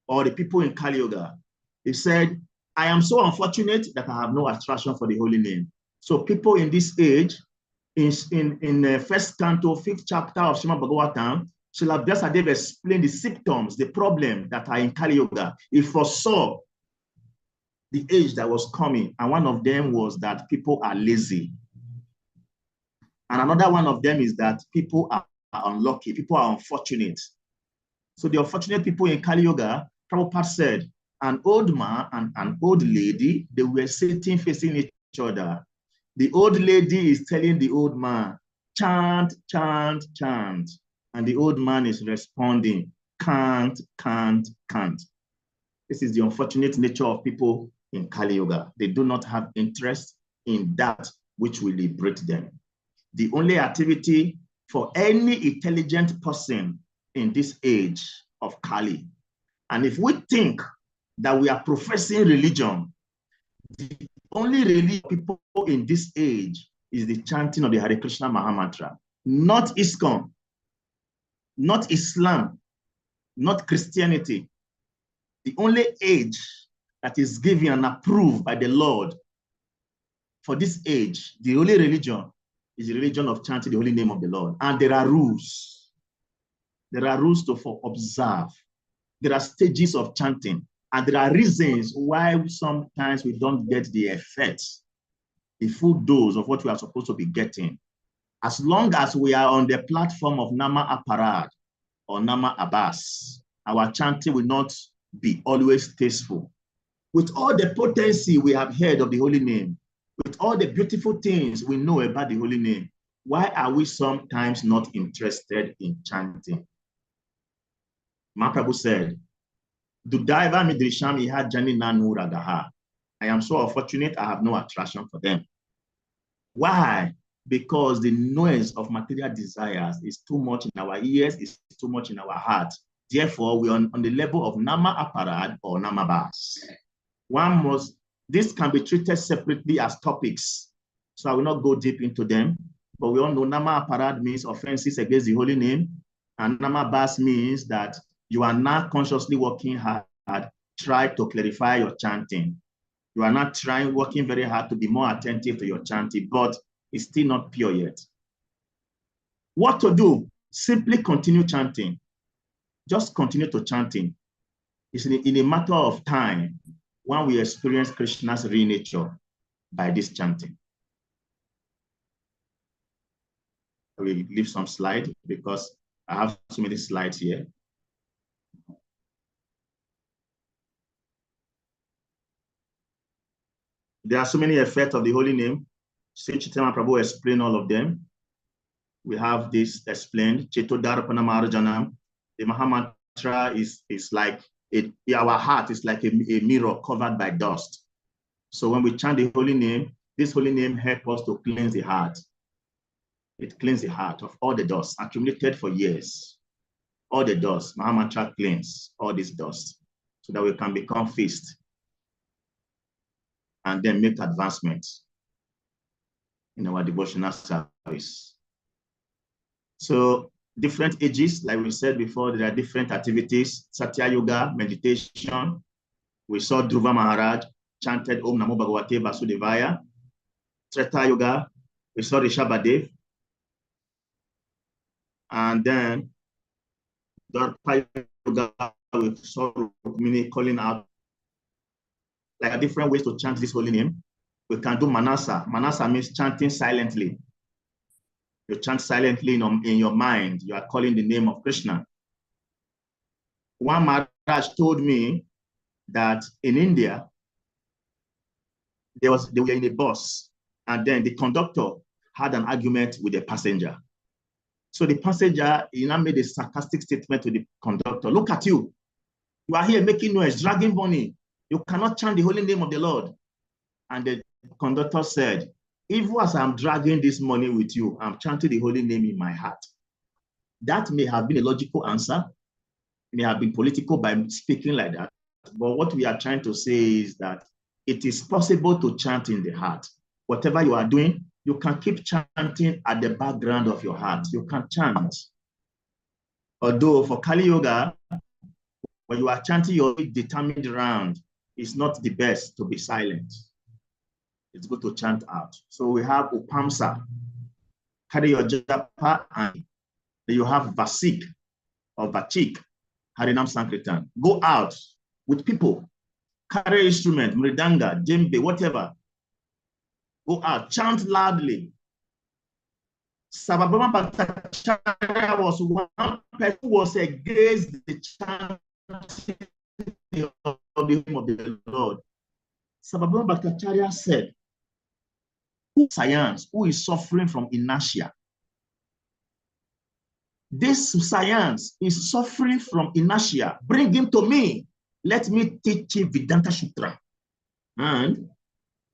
or the people in Kali Yuga. He said, I am so unfortunate that I have no attraction for the holy name. So people in this age, in the first canto, 5th chapter of Srimad Bhagavatam, Srila Vyasadeva explained the symptoms, the problem that are in Kali Yuga. He foresaw the age that was coming, and one of them was that people are lazy. And another one of them is that people are unlucky, people are unfortunate. So the unfortunate people in Kali Yuga, Prabhupada said, an old man and an old lady, they were sitting facing each other. The old lady is telling the old man, chant, chant, chant. And the old man is responding, can't, can't, can't. This is the unfortunate nature of people in Kali Yuga. They do not have interest in that which will liberate them. The only activity for any intelligent person in this age of Kali, and if we think that we are professing religion, the only religion people in this age is the chanting of the Hare Krishna Mahamantra, not ISKCON, not Islam, not Christianity. The only age that is given and approved by the Lord for this age, the only religion is the religion of chanting the holy name of the Lord. And there are rules. There are rules to observe. There are stages of chanting. And there are reasons why sometimes we don't get the effects, the full dose of what we are supposed to be getting. As long as we are on the platform of Nama Aparad or Nama Abbas, our chanting will not be always tasteful. With all the potency we have heard of the holy name, with all the beautiful things we know about the holy name, why are we sometimes not interested in chanting? Mahaprabhu said, Dudaiva Midrisham Iha Jani Nanuragaha. I am so unfortunate I have no attraction for them. Why? Because the noise of material desires is too much in our ears, is too much in our heart. Therefore, we are on the level of Nama Aparad or Nama Bas. This can be treated separately as topics. So I will not go deep into them, but we all know Nama Aparad means offenses against the holy name, and Nama Bas means that you are not consciously working hard, try to clarify your chanting. You are not working very hard to be more attentive to your chanting, but it's still not pure yet. What to do? Simply continue chanting. Just continue to chanting. It's in a matter of time when we experience Krishna's real nature by this chanting. I will leave some slides because I have so many slides here. There are so many effects of the holy name. Sri Chaitanya Prabhu explained all of them. We have this explained. Chetodarpana Marjanam. The Mahamantra is like our heart is like a mirror covered by dust. So when we chant the holy name, this holy name helps us to cleanse the heart. It cleans the heart of all the dust accumulated for years. All the dust, Mahamantra cleans all this dust so that we can become fixed and then make advancements in our devotional service. So different ages, like we said before, there are different activities. Satya Yoga, meditation. We saw Dhruva Maharaj chanted Om Namo Bhagavate Vasudevaya. Treta Yoga, we saw Rishabhadev. And then Dwarka Yoga, we saw Rukmini calling out. Like different ways to chant this holy name. We can do Manasa. Manasa means chanting silently. You chant silently in your mind. You are calling the name of Krishna. One Maharaj told me that in India, they were in a bus, and then the conductor had an argument with the passenger. So the passenger, made a sarcastic statement to the conductor. Look at you. You are here making noise, dragging money. You cannot chant the holy name of the Lord. And the conductor said, even as I'm dragging this money with you, I'm chanting the holy name in my heart. That may have been a logical answer. It may have been political by speaking like that. But what we are trying to say is that it is possible to chant in the heart. Whatever you are doing, you can keep chanting at the background of your heart. You can chant. Although for Kali Yoga, when you are chanting your determined round, it's not the best to be silent. It's good to chant out. So we have Upamsa, carry your japa, and you have Vasik or Vachik, Harinam Sankirtan. Go out with people, carry instrument, mridanga, djembe, whatever. Go out, chant loudly. Sababama Bhattacharya was one person who was against the chanting of the name of the Lord. Sababama Bhattacharya said, science who is suffering from inertia. This science is suffering from inertia. Bring him to me. Let me teach him Vedanta Sutra. And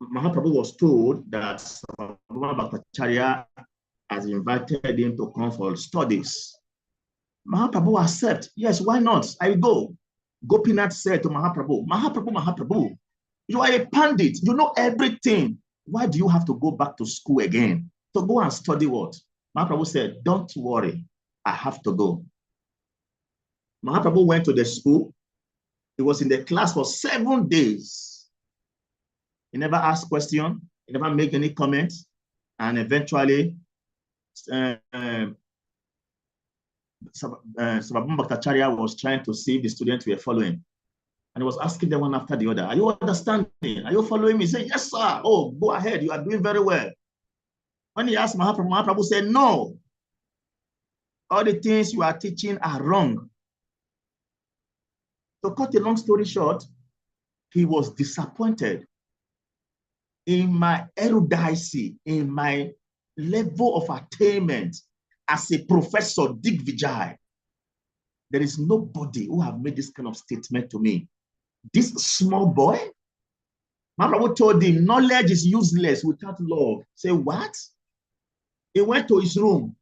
Mahaprabhu was told that Sababama Bhattacharya has invited him to come for studies. Mahaprabhu accept. Yes, why not? I go. Gopinath said to Mahaprabhu, Mahaprabhu, you are a pandit. You know everything. Why do you have to go back to school again? To go and study what? Mahaprabhu said, don't worry. I have to go. Mahaprabhu went to the school. He was in the class for 7 days. He never asked questions. He never made any comments. And eventually, Sababama Bhattacharya was trying to see if the students were following. And he was asking them one after the other, are you understanding? Are you following me? He said, yes, sir. Oh, go ahead. You are doing very well. When he asked Mahaprabhu, Mahaprabhu said, no. All the things you are teaching are wrong. To cut a long story short, he was disappointed in my erudicy, in my level of attainment as a professor, Digvijay. There is nobody who have made this kind of statement to me. This small boy, Mahaprabhu told him, knowledge is useless without love. Say, what? He went to his room.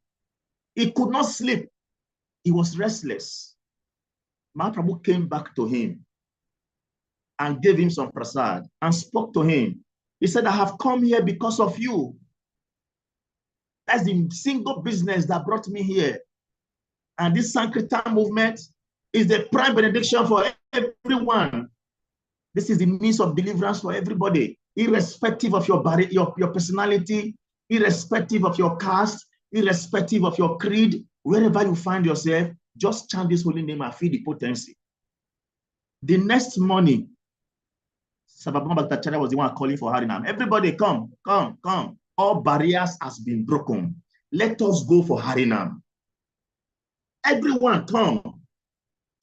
He could not sleep. He was restless. Mahaprabhu came back to him and gave him some prasad and spoke to him. He said, I have come here because of you. That's the single business that brought me here. And this Sankirtan movement is the prime benediction for everyone. This is the means of deliverance for everybody, irrespective of your personality, irrespective of your caste, irrespective of your creed, wherever you find yourself, just chant this holy name and feel the potency. The next morning, Sababama Bhattacharya was the one calling for Harinam. Everybody come, come, come. All barriers has been broken. Let us go for Harinam. Everyone come.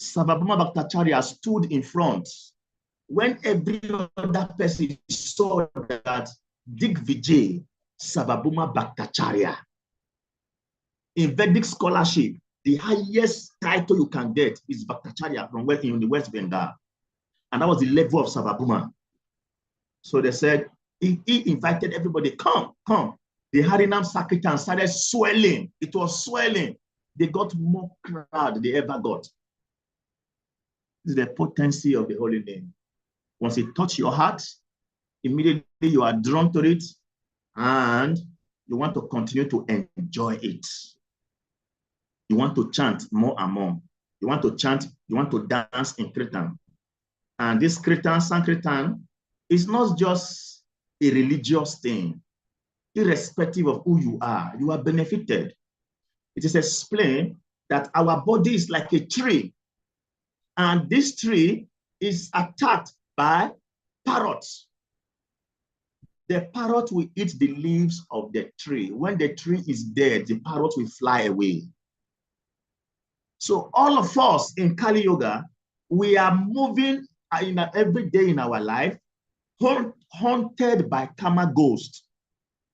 Sababama Bhattacharya stood in front. When every other person saw that Digvijay, Sababama Bhattacharya, in Vedic scholarship, the highest title you can get is Bhattacharya from in the West Bengal. And that was the level of Sababama. So they said, he invited everybody, come, come. The Harinam Sankirtan started swelling. It was swelling. They got more crowd than they ever got. This is the potency of the holy name. Once it touches your heart, immediately you are drawn to it and you want to continue to enjoy it. You want to chant more and more. You want to chant, you want to dance in Kirtan. And this Kirtan, Sankirtan, is not just a religious thing. Irrespective of who you are benefited. It is explained that our body is like a tree. And this tree is attacked by parrots. The parrot will eat the leaves of the tree. When the tree is dead, the parrot will fly away. So all of us in Kali Yoga, we are moving every day in our life, haunted by karma ghosts.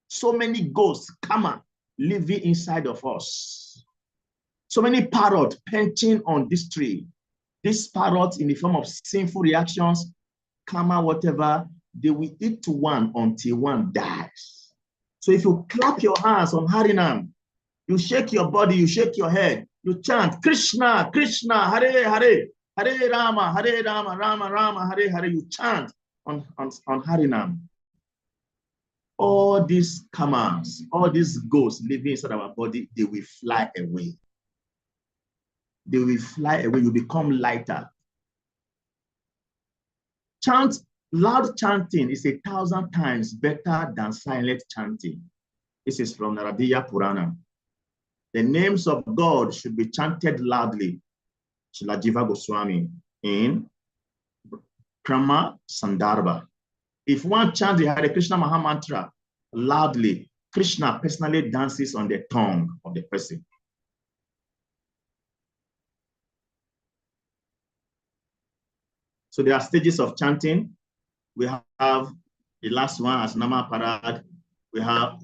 So many ghosts, karma, living inside of us. So many parrots perching on this tree. These parrots in the form of sinful reactions, karma, whatever, they will eat one until one dies. So if you clap your hands on Harinam, you shake your body, you shake your head, you chant Krishna, Krishna, Hare, Hare, Hare Rama, Rama, Rama, Hare, Hare. You chant on Harinam. All these karmas, all these ghosts living inside our body, they will fly away. They will fly away. You become lighter. Loud chanting is 1,000 times better than silent chanting. This is from Naradiya Purana. The names of God should be chanted loudly. Srila Jiva Goswami in Krama Sandarbha. If one chants the Hare Krishna Maha Mantra loudly, Krishna personally dances on the tongue of the person. So there are stages of chanting. We have the last one as Nama Parad. We have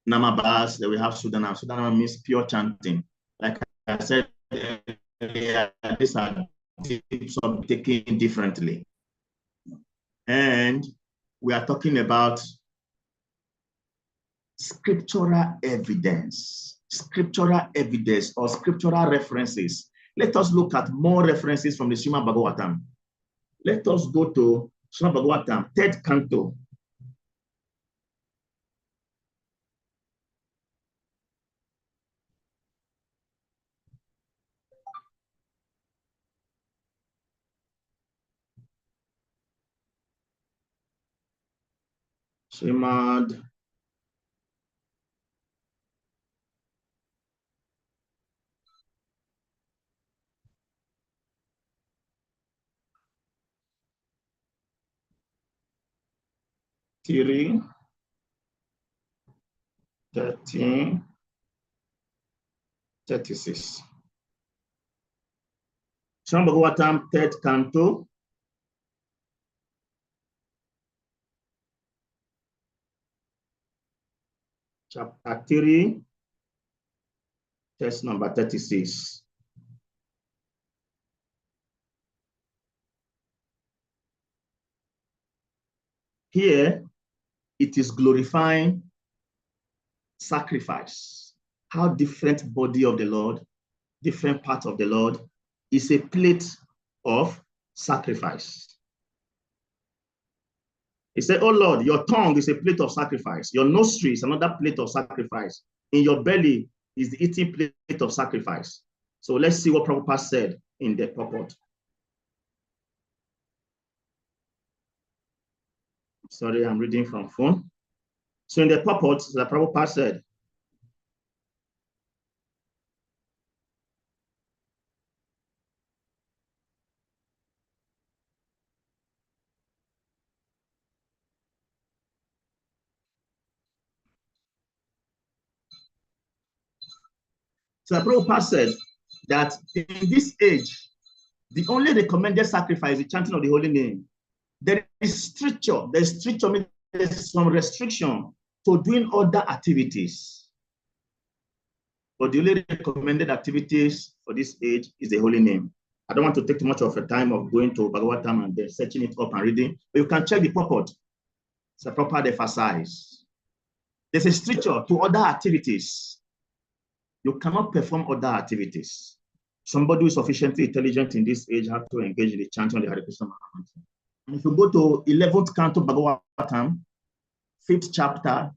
Nama Bas. Then we have Sudana. Sudana means pure chanting. Like I said earlier, these are tips of taking differently. And we are talking about scriptural evidence or scriptural references. Let us look at more references from the Srimad Bhagavatam. Let us go to Srimad Bhagavatam, 3rd canto. Srimad Tiri 13:36. Srimad Bhagavatam, 3rd canto, chapter 3, text number 36. Here, it is glorifying sacrifice. How different body of the Lord, different part of the Lord is a plate of sacrifice. He said, oh Lord, your tongue is a plate of sacrifice. Your nostril is another plate of sacrifice. In your belly is the eating plate of sacrifice. So let's see what Prabhupada said in the purport. Sorry, I'm reading from phone. So in the purport, the Prabhupada said, so Prabhupada said that in this age, the only recommended sacrifice is the chanting of the holy name. There is stricture. There's stricture means there's some restriction to doing other activities. But the only recommended activities for this age is the holy name. I don't want to take too much of a time of going to Bhagavatam and then searching it up and reading, but you can check the purport. It's a proper emphasize. There's a stricture to other activities. You cannot perform other activities. Somebody who is sufficiently intelligent in this age has to engage in the chanting of the Hare Krishna Maha Mantra. And if you go to 11th canto Bhagavatam, 5th chapter,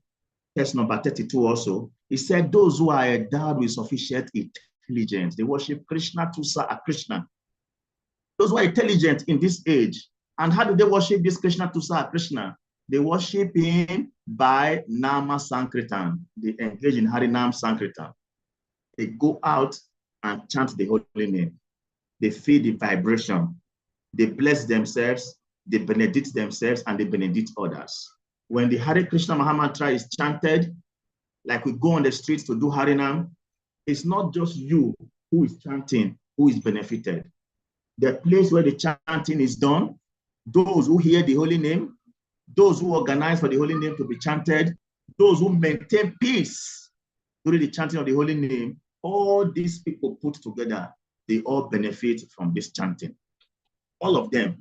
text number 32 also, he said, those who are endowed with sufficient intelligence, they worship Krishna Tusa Krishna. Those who are intelligent in this age. And how do they worship this Krishna Tusa Krishna? They worship him by Nama Sankirtan. They engage in Harinam Sankirtan. They go out and chant the holy name. They feel the vibration. They bless themselves, they benedict themselves, and they benedict others. When the Hare Krishna Maha Mantra is chanted, like we go on the streets to do Harinam, it's not just you who is chanting, who is benefited. The place where the chanting is done, those who hear the holy name, those who organize for the holy name to be chanted, those who maintain peace during the chanting of the holy name, all these people put together, they all benefit from this chanting. All of them,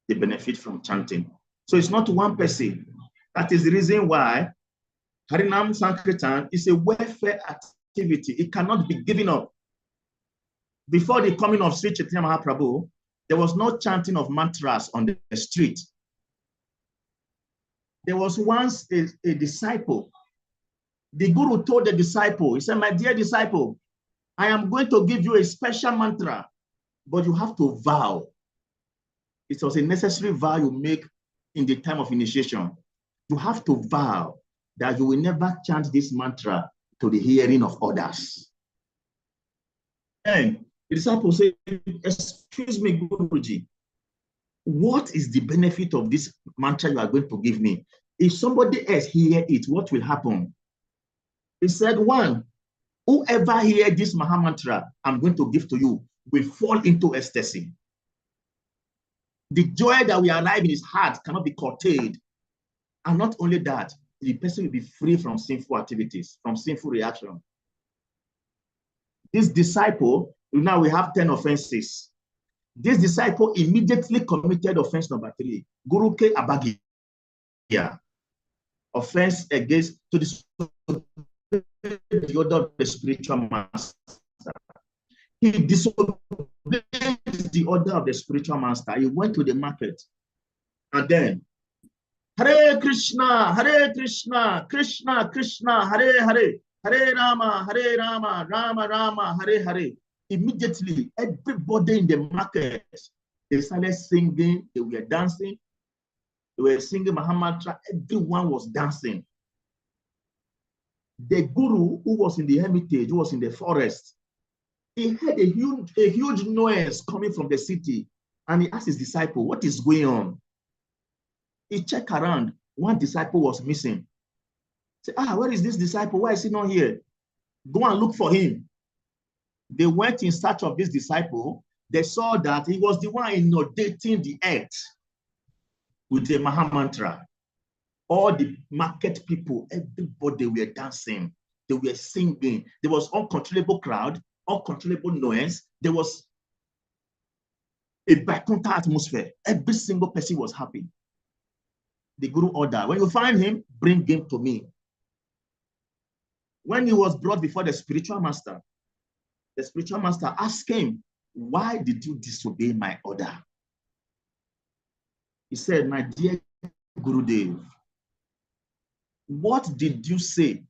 they benefit from chanting. So it's not one person. That is the reason why Harinam Sankirtan is a welfare activity. It cannot be given up. Before the coming of Sri Chaitanya Mahaprabhu, there was no chanting of mantras on the street. There was once a disciple. The Guru told the disciple, he said, my dear disciple, I am going to give you a special mantra, but you have to vow. It was a necessary vow you make in the time of initiation. You have to vow that you will never chant this mantra to the hearing of others. And the disciple said, excuse me, Guruji, what is the benefit of this mantra you are going to give me? If somebody else hear it, what will happen? He said, one, whoever hear this Maha Mantra I'm going to give to you will fall into ecstasy. The joy that will arrive in his heart cannot be curtailed. And not only that, the person will be free from sinful activities, from sinful reaction. This disciple, now we have 10 offenses. This disciple immediately committed offense number 3, Guru Ke Abagia, offense against to the order of the spiritual master. He disobeyed the order of the spiritual master. He went to the market and then Hare Krishna, Krishna Krishna, Hare Hare, Hare Rama, Rama Rama, Hare Hare. Immediately, everybody in the market, they started singing, they were dancing, they were singing Maha Mantra, everyone was dancing. The guru who was in the hermitage, who was in the forest, he heard a huge noise coming from the city, and he asked his disciple, what is going on? He checked around, one disciple was missing. He said, where is this disciple? Why is he not here? Go and look for him. They went in search of this disciple. They saw that he was the one inundating the earth with the Maha Mantra. All the market people, everybody were dancing. They were singing. There was uncontrollable crowd, uncontrollable noise. There was a Vaikuntha atmosphere. Every single person was happy. The Guru ordered, when you find him, bring him to me. When he was brought before the spiritual master asked him, why did you disobey my order? He said, my dear Gurudev, what did you say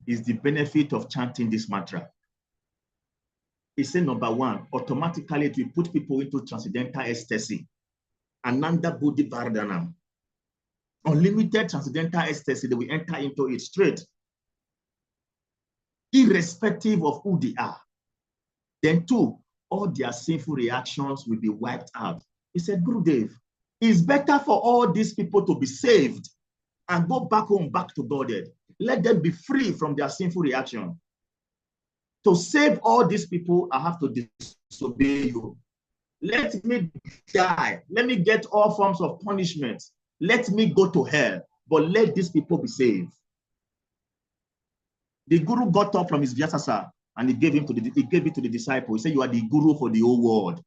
is the benefit of chanting this mantra? He said, number one, automatically it will put people into transcendental ecstasy. Ananda Buddhi Vardhanam. Unlimited transcendental ecstasy, they will enter into it straight, irrespective of who they are. Then two, all their sinful reactions will be wiped out. He said, Gurudev, it's better for all these people to be saved and go back home, back to Godhead. Let them be free from their sinful reaction. To save all these people, I have to disobey you. Let me die. Let me get all forms of punishment. Let me go to hell, but let these people be saved. The Guru got up from his Vyasasa and he gave it to the disciple. He said, you are the Guru for the whole world.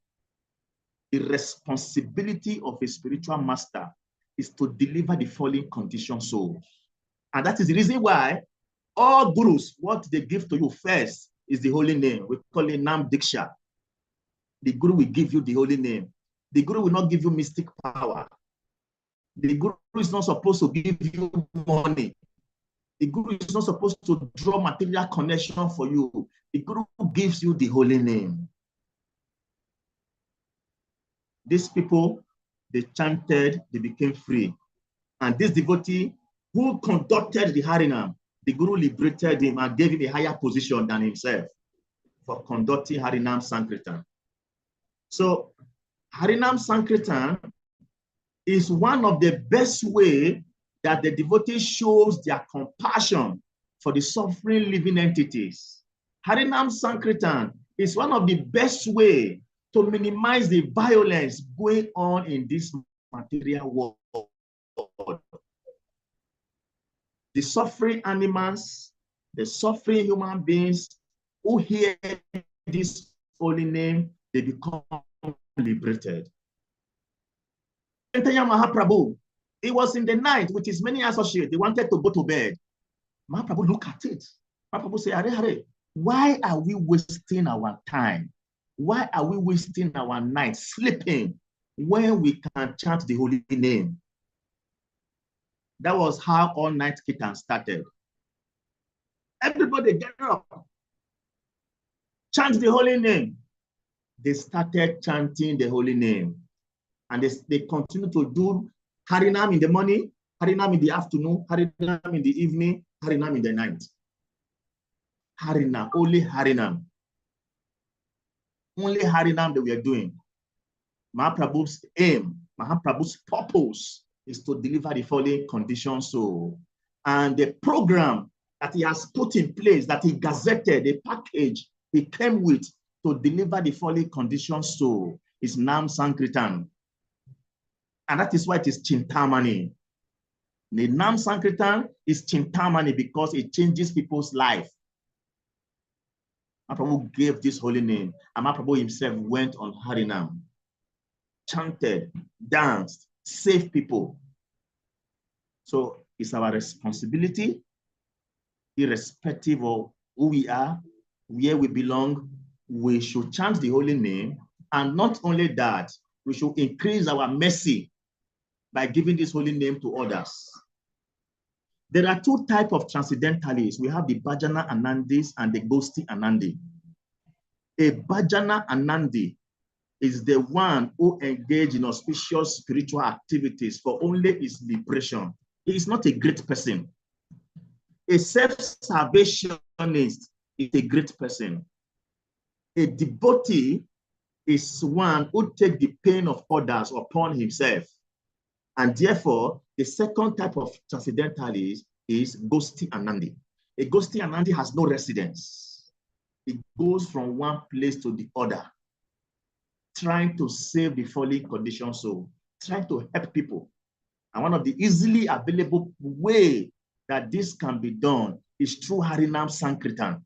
The responsibility of a spiritual master is to deliver the fallen conditioned soul. And that is the reason why all Gurus, what they give to you first is the holy name. We call it Nam Diksha. The Guru will give you the holy name. The Guru will not give you mystic power. The Guru is not supposed to give you money. The Guru is not supposed to draw material connection for you. The Guru gives you the holy name. These people, they chanted, they became free. And this devotee who conducted the Harinam, the Guru liberated him and gave him a higher position than himself for conducting Harinam Sankirtan. So Harinam Sankirtan is one of the best ways that the devotee shows their compassion for the suffering living entities. Harinam Sankirtan is one of the best ways to minimize the violence going on in this material world. The suffering animals, the suffering human beings who hear this holy name, they become liberated. Chaitanya Mahaprabhu, he was in the night with his many associates. They wanted to go to bed. Mahaprabhu looked at it. Mahaprabhu said, Hare Hare, why are we wasting our time? Why are we wasting our night sleeping when we can chant the holy name? That was how all night kirtan started. Everybody get up. Chant the holy name. They started chanting the holy name. And they continue to do Harinam in the morning, Harinam in the afternoon, Harinam in the evening, Harinam in the night. Harinam, only Harinam. Only Harinam that we are doing. Mahaprabhu's aim, Mahaprabhu's purpose is to deliver the fallen conditioned soul. And the program that he has put in place, that he gazetted, the package he came with to deliver the fallen conditioned soul is Nam Sankirtan. And that is why it is Chintamani. The Nam Sankirtan is Chintamani because it changes people's life. Mahaprabhu gave this holy name, and Mahaprabhu himself went on Harinam, chanted, danced, saved people. So it's our responsibility, irrespective of who we are, where we belong, we should chant the holy name. And not only that, we should increase our mercy by giving this holy name to others. There are two types of transcendentalists. We have the Bhajana Anandis and the Gosti Anandi. A Bhajana Anandi is the one who engages in auspicious spiritual activities for only his liberation. He is not a great person. A self-salvationist is a great person. A devotee is one who takes the pain of others upon himself. And therefore, the second type of transcendentalist is Gosti Anandi. A Gosti Anandi has no residence. It goes from one place to the other, trying to save the fallen conditioned soul, trying to help people. And one of the easily available way that this can be done is through Harinam Sankirtan.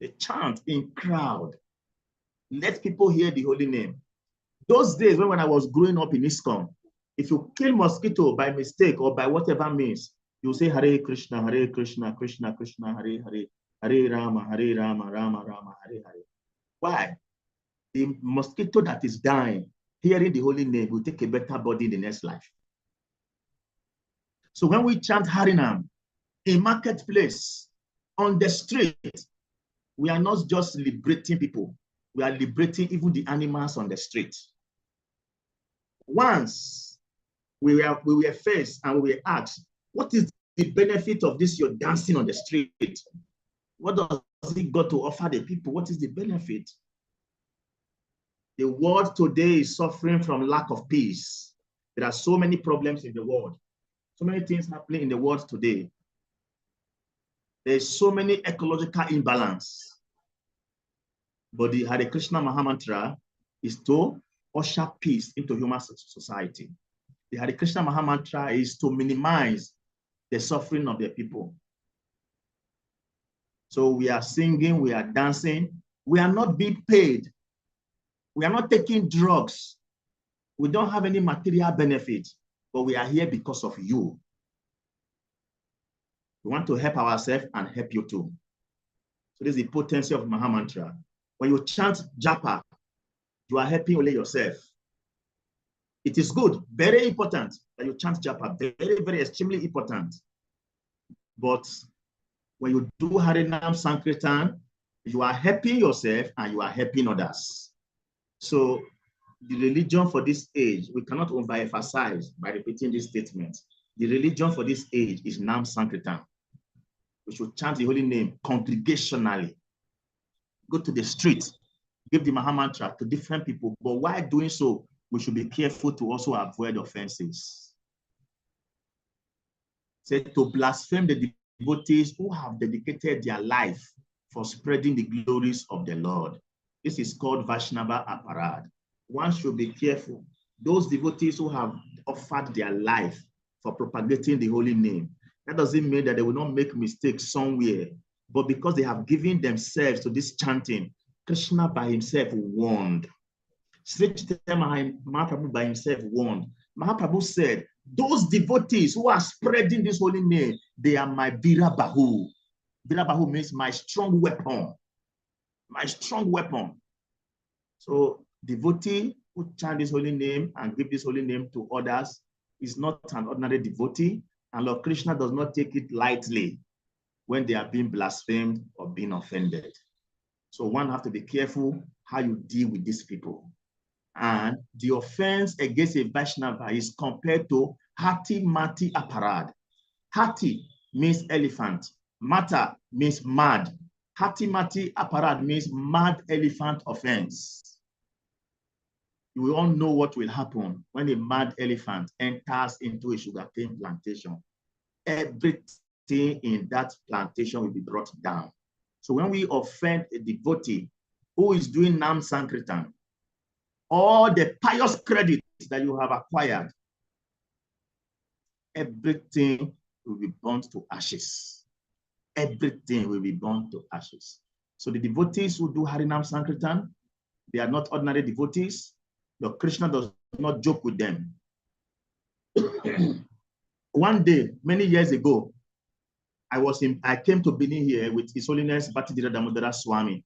The chant in crowd, let people hear the holy name. Those days when I was growing up in ISKCON, if you kill mosquito by mistake or by whatever means, you say Hare Krishna, Krishna Krishna, Hare Hare, Hare Rama, Rama Rama, Hare Hare. Why? The mosquito that is dying, hearing the holy name, will take a better body in the next life. So when we chant Harinam in marketplace, on the street, we are not just liberating people, we are liberating even the animals on the street. Once we were faced and we were asked, what is the benefit of this, you're dancing on the street? What does it got to offer the people? What is the benefit? The world today is suffering from lack of peace. There are so many problems in the world. So many things happening in the world today. There's so many ecological imbalance. But the Hare Krishna Mahamantra is to usher peace into human society. The Hare Krishna Mahamantra is to minimize the suffering of the people. So we are singing, we are dancing, we are not being paid. We are not taking drugs. We don't have any material benefit, but we are here because of you. We want to help ourselves and help you too. So this is the potency of Mahamantra. When you chant Japa, you are helping only yourself. It is good, very important that you chant Japa, very, very extremely important. But when you do Harinam Sankirtan, you are helping yourself and you are helping others. So the religion for this age, we cannot overemphasize by repeating this statement. The religion for this age is Nam Sankirtan. We should chant the holy name congregationally. Go to the street, give the Mahamantra to different people. But while doing so, we should be careful to also avoid offenses. Say to blaspheme the devotees who have dedicated their life for spreading the glories of the Lord. This is called Vaishnava Aparad. One should be careful. Those devotees who have offered their life for propagating the holy name, that doesn't mean that they will not make mistakes somewhere, but because they have given themselves to this chanting, Krishna by himself warned. Sri Chaitanya Mahaprabhu by himself warned. Mahaprabhu said, those devotees who are spreading this holy name, they are my Virabahu. Virabahu means my strong weapon. My strong weapon. So devotee who chant this holy name and give this holy name to others is not an ordinary devotee, and Lord Krishna does not take it lightly when they are being blasphemed or being offended. So one have to be careful how you deal with these people. And the offense against a Vaishnava is compared to Hati Mati Aparad. Hati means elephant. Mata means mad. Hati Mati Aparad means mad elephant offense. We all know what will happen when a mad elephant enters into a sugarcane plantation. Everything in that plantation will be brought down. So when we offend a devotee who is doing Nam Sankirtan, all the pious credits that you have acquired, everything will be burnt to ashes. Everything will be burnt to ashes. So the devotees who do Harinam Sankirtan, they are not ordinary devotees. The Krishna does not joke with them. One day, many years ago, I came to Benin here with His Holiness Bhattidira Damodara Swami.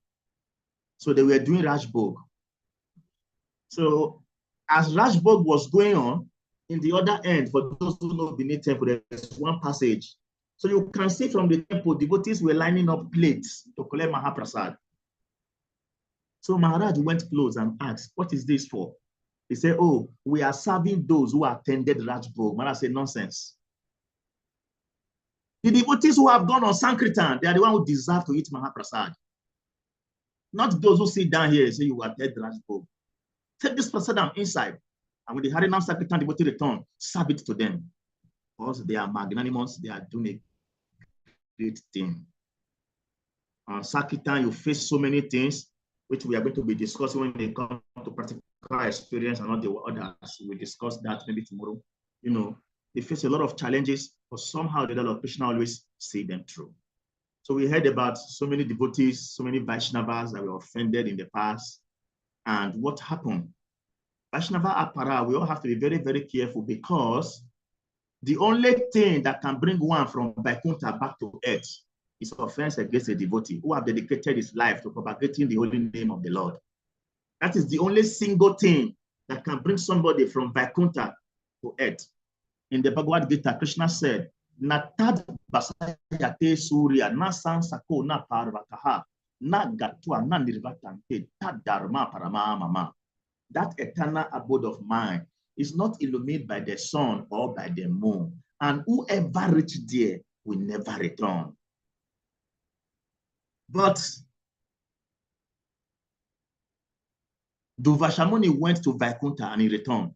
So they were doing Rajbhog. So as Rajbhog was going on, in the other end, for those who know Benin Temple, there's one passage. So you can see from the temple, devotees were lining up plates to collect Mahaprasad. So Maharaj went close and asked, what is this for? He said, oh, we are serving those who attended Rajbhog. Maharaj said, nonsense. The devotees who have gone on Sankirtan, they are the ones who deserve to eat Mahaprasad. Not those who sit down here and say you attended Rajbhog. Take this prasadam inside. And when the Harinam Sankirtan devotee return, serve it to them. Because they are magnanimous, they are doing a great thing. On Sankirtan, you face so many things, which we are going to be discussing when they come to practical experience and not the others. We'll discuss that maybe tomorrow. You know, they face a lot of challenges, but somehow the Lord Krishna always see them through. So we heard about so many devotees, so many Vaishnavas that were offended in the past. And what happened? Vaishnava Apara, we all have to be very, very careful, because the only thing that can bring one from Vaikuntha back to earth is offense against a devotee who have dedicated his life to propagating the holy name of the Lord. That is the only single thing that can bring somebody from Vaikuntha to earth. In the Bhagavad Gita, Krishna said, Natad basayate surya na sansako na parvakaha na gatua na nirvatante tad dharma parama mama. That eternal abode of mine is not illuminated by the sun or by the moon, and whoever reached there will never return. But Durvashamuni went to Vaikuntha and he returned.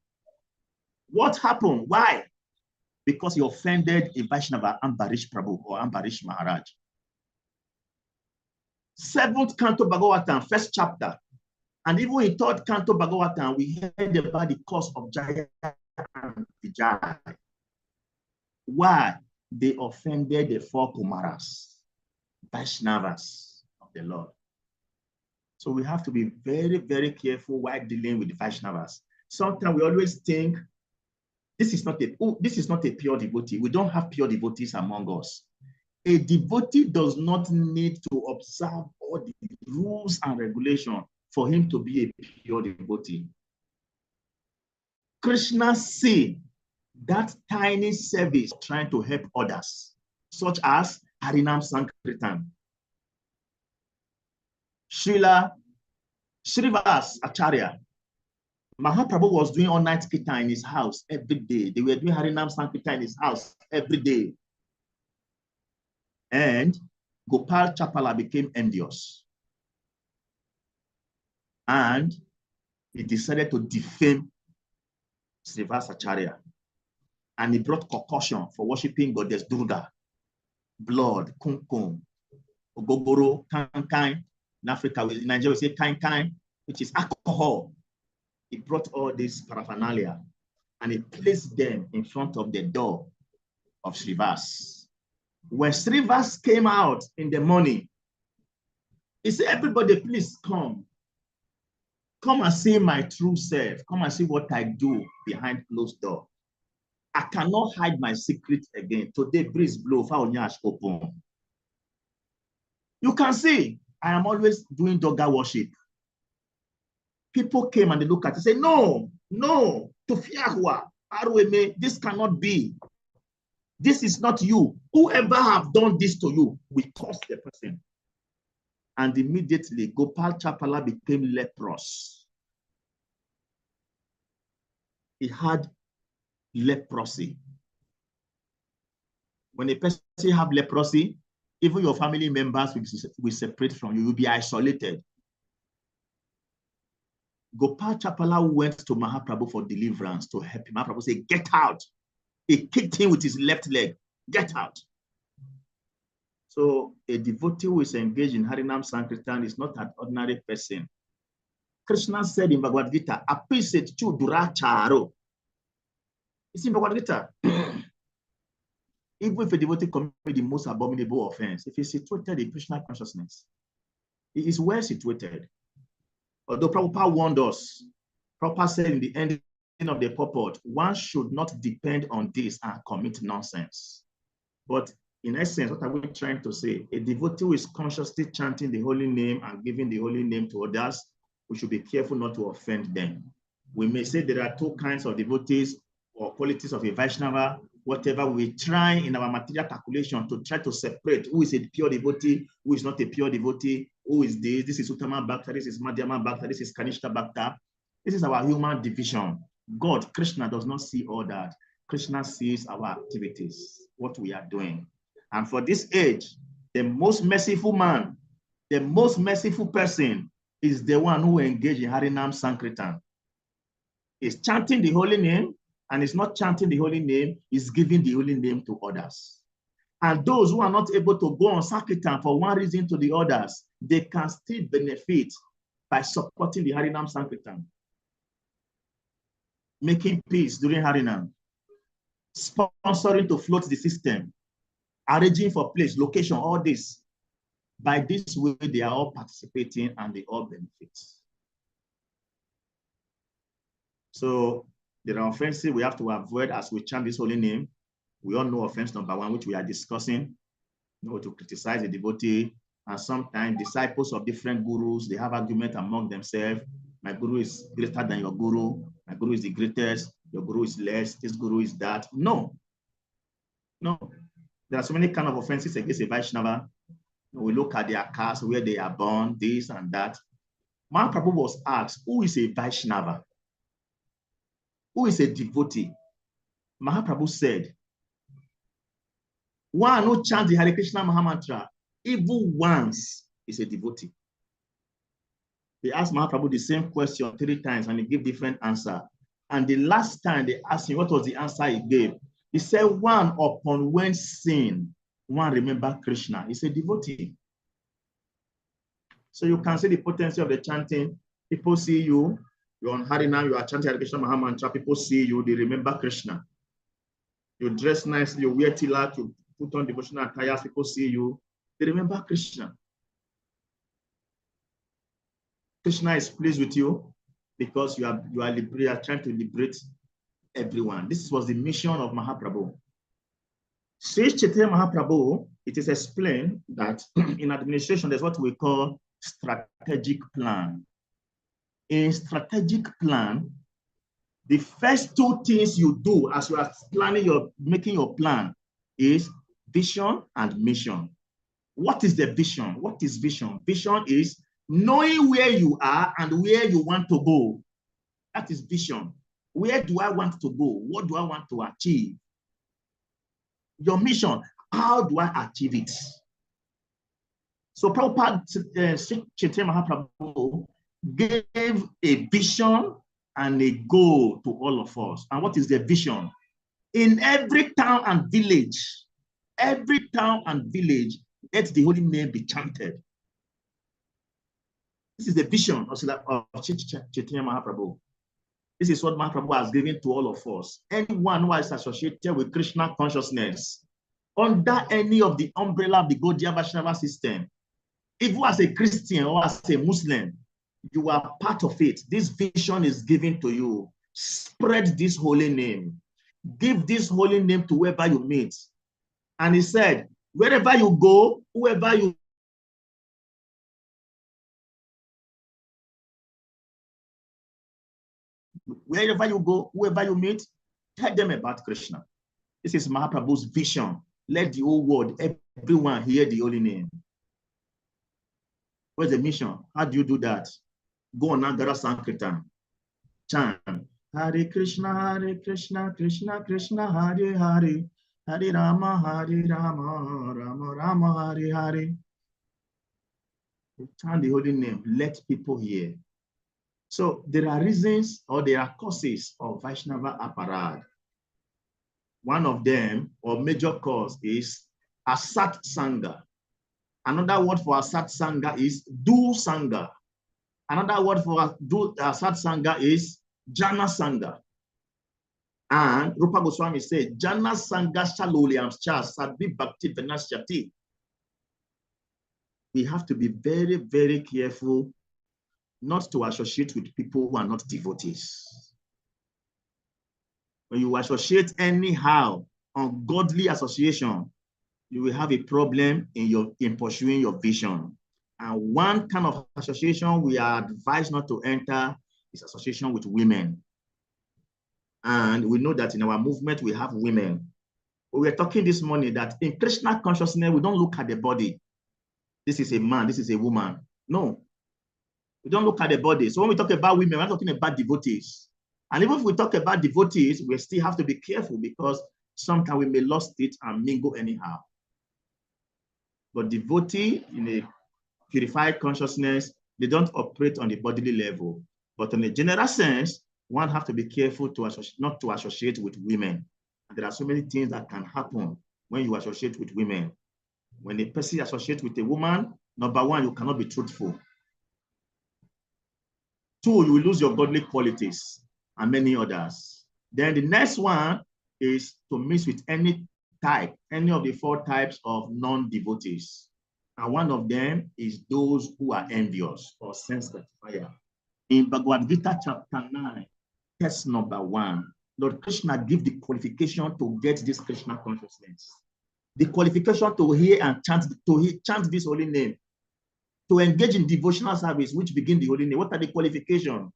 What happened? Why? Because he offended a Vaishnava, Ambarish Prabhu or Ambarish Maharaj. 7th Canto Bhagavatam, 1st chapter. And even in 3rd Canto Bhagavatam, we heard about the cause of Jaya and Vijay. Why? They offended the 4 Kumaras, Vaishnavas of the Lord. So we have to be very, very careful while dealing with the Vaishnavas. Sometimes we always think, this is not a pure devotee. We don't have pure devotees among us. A devotee does not need to observe all the rules and regulations for him to be a pure devotee. Krishna see that tiny service trying to help others, such as Harinam Sankirtan. Srila Srivas Acharya, Mahaprabhu was doing all-night kirtan in his house every day. They were doing Harinam Sankirtan in his house every day. And Gopal Chapala became envious. And he decided to defame Srivas Acharya. And he brought concussion for worshiping goddess Durga. Blood, kumkum, ogogoro, kankai. In Africa, in Nigeria, we say kankai, which is alcohol. He brought all this paraphernalia and he placed them in front of the door of Srivas. When Srivas came out in the morning, he said, everybody, please come. Come and see my true self. Come and see what I do behind closed door. I cannot hide my secret again. Today, breeze blow, Faonyash open. You can see, I am always doing Durga worship. People came and they look at it and say, no, no, Tufiahua, Arweme, this cannot be. This is not you. Whoever have done this to you, we curse the person. and immediately Gopal Chapala became leprous. He had leprosy. When a person have leprosy, even your family members will separate from you. You'll be isolated. Gopal Chapala went to Mahaprabhu for deliverance to help him. Mahaprabhu said, get out. He kicked him with his left leg. Get out. So a devotee who is engaged in Harinam Sankirtan is not an ordinary person. Krishna said in Bhagavad Gita, Apiset chu duracharo. It's in Bhagavad Gita. Even if a devotee commits the most abominable offense, if he's situated in Krishna consciousness, he is well situated. Although Prabhupada warned us, Prabhupada said in the ending of the purport, one should not depend on this and commit nonsense. But in essence, what are we trying to say? A devotee who is consciously chanting the holy name and giving the holy name to others, we should be careful not to offend them. We may say there are two kinds of devotees or qualities of a Vaishnava, whatever. We try in our material calculation to try to separate who is a pure devotee, who is not a pure devotee, who is this is Uttama Bhakta, this is Madhyama Bhakta, this is Kanishta Bhakta. This is our human division. God, Krishna, does not see all that. Krishna sees our activities, what we are doing. And for this age, the most merciful man, the most merciful person is the one who engaged in Harinam Sankirtan. He's chanting the holy name, and is not chanting the holy name, is giving the holy name to others. And those who are not able to go on Sankirtan for one reason to the others, they can still benefit by supporting the Harinam Sankirtan. Making peace during Harinam, sponsoring to float the system, arranging for place, location, all this. By this way, they are all participating and they all benefit. So there are offenses we have to avoid as we chant this holy name. We all know offense number one, which we are discussing, to criticize a devotee. And sometimes disciples of different gurus, they have argument among themselves. My guru is greater than your guru. My guru is the greatest. Your guru is less. This guru is that. No. There are so many kind of offenses against a Vaishnava. We look at their caste, where they are born, this and that. Mahaprabhu was asked, who is a Vaishnava? Who is a devotee? Mahaprabhu said, one who chants the Hare Krishna Mahamantra even once is a devotee. They asked Mahaprabhu the same question 3 times and he gave different answer. And the last time they asked him what was the answer he gave, he said, one upon when sin, one remember Krishna. He's a devotee. So you can see the potency of the chanting. People see you, you're on Harinam, you are chanting Hare Krishna Mahamantra, people see you, they remember Krishna. You dress nicely, you wear tilak, you put on devotional attire, people see you, they remember Krishna. Krishna is pleased with you because you are trying to liberate everyone. This was the mission of Mahaprabhu. Sri Chaitanya Mahaprabhu, it is explained that in administration, there's what we call strategic plan. In strategic plan, the first 2 things you do as you are making your plan is vision and mission. What is the vision? What is vision? Vision is knowing where you are and where you want to go. That is vision. Where do I want to go? What do I want to achieve? Your mission, how do I achieve it? So Prabhupada, Chaitanya Mahaprabhu gave a vision and a goal to all of us. And what is the vision? In every town and village, let the holy name be chanted. This is the vision of Chaitanya Mahaprabhu. This is what Mahaprabhu has given to all of us. Anyone who is associated with Krishna consciousness, under any of the umbrella of the Gaudiya Vaishnava system, even as a Christian or as a Muslim, you are part of it. This vision is given to you. Spread this holy name. Give this holy name to whoever you meet. And he said, wherever you go, wherever you go, whoever you meet, tell them about Krishna. This is Mahaprabhu's vision. Let the whole world, everyone hear the holy name. Where's the mission? How do you do that? Go on and gather Sankirtan. Chant. Hare Krishna, Krishna Krishna, Hare Hare. Hare Rama, Rama Rama, Hare Hare. Chant the holy name. Let people hear. So there are reasons or there are causes of Vaishnava aparad. One of them, or major cause, is Asat Sangha. Another word for Asat Sangha is Du Sangha. Another word for Asat Sangha is Jana Sangha. And Rupa Goswami said, Jana Sangha Shaloliamscha Sadvi Bhakti Vinasyati. We have to be very, very careful not to associate with people who are not devotees. When you associate anyhow, ungodly association, you will have a problem in pursuing your vision. And one kind of association we are advised not to enter is association with women. And we know that in our movement, we have women. We were talking this morning that in Krishna consciousness, we don't look at the body. This is a man, this is a woman. No, we don't look at the body. So when we talk about women, we're talking about devotees. And even if we talk about devotees, we still have to be careful because sometimes we may lose it and mingle anyhow. But devotee in a purified consciousness, they don't operate on the bodily level. But in a general sense, one has to be careful not to associate with women. And there are so many things that can happen when you associate with women. When a person associates with a woman, number one, you cannot be truthful. Two, you will lose your godly qualities and many others. Then the next one is to mix with any of the four types of non-devotees. And one of them is those who are envious or sense gratifier. In Bhagavad Gita chapter 9, text number 1, Lord Krishna gives the qualification to get this Krishna consciousness. The qualification to hear and chant this holy name, to engage in devotional service, which begin the holy name. What are the qualifications?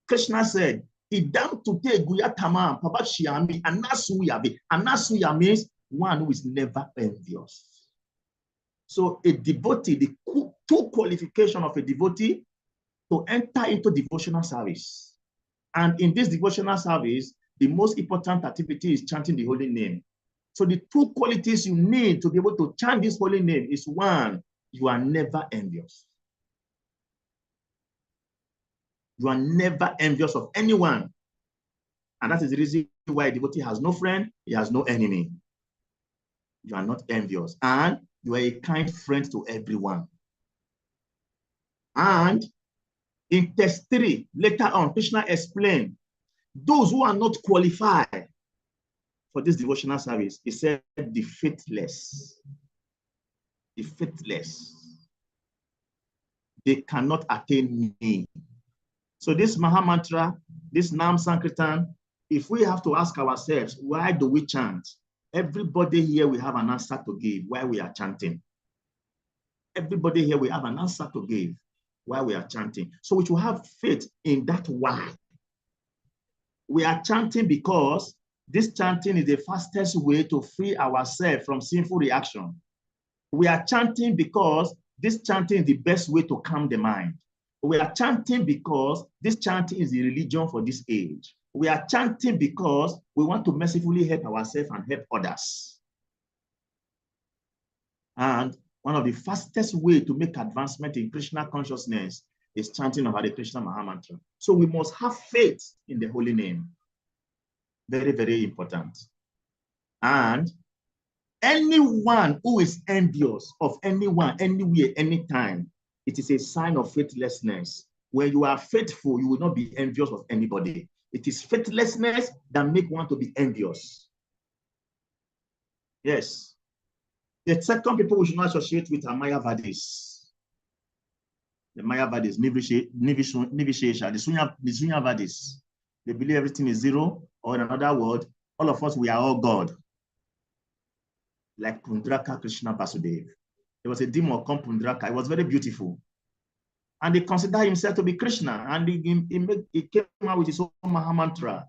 Krishna said, Idam tute guyatama pabashyami anasuyavi. Anasuya means one who is never envious. So a devotee, the two qualifications of a devotee to enter into devotional service. And in this devotional service, the most important activity is chanting the holy name. So the two qualities you need to be able to chant this holy name is one, you are never envious. You are never envious of anyone. And that is the reason why a devotee has no friend, he has no enemy. You are not envious. And you are a kind friend to everyone. And in text 3, later on, Krishna explained, those who are not qualified for this devotional service, he said, the faithless. The faithless. They cannot attain me. So this Maha Mantra, this Nam Sankirtan, if we have to ask ourselves, why do we chant? Everybody here will have an answer to give why we are chanting. Everybody here will have an answer to give why we are chanting. So we should have faith in that why. We are chanting because this chanting is the fastest way to free ourselves from sinful reaction. We are chanting because this chanting is the best way to calm the mind. We are chanting because this chanting is the religion for this age. We are chanting because we want to mercifully help ourselves and help others. And one of the fastest ways to make advancement in Krishna consciousness is chanting of Hare Krishna Maha Mantra. So we must have faith in the holy name. Very, very important. And anyone who is envious of anyone, anywhere, anytime, it is a sign of faithlessness. When you are faithful, you will not be envious of anybody. It is faithlessness that makes one to be envious. Yes. The second people we should not associate with are Mayavadis. The Mayavadis, Nivishesha, the Sunyavadis. They believe everything is zero, or in another word, all of us, we are all God. Like Pundraka Krishna Vasudev. There was a demon called Pundraka. It was very beautiful. And he considered himself to be Krishna. And he came out with his own Maha Mantra,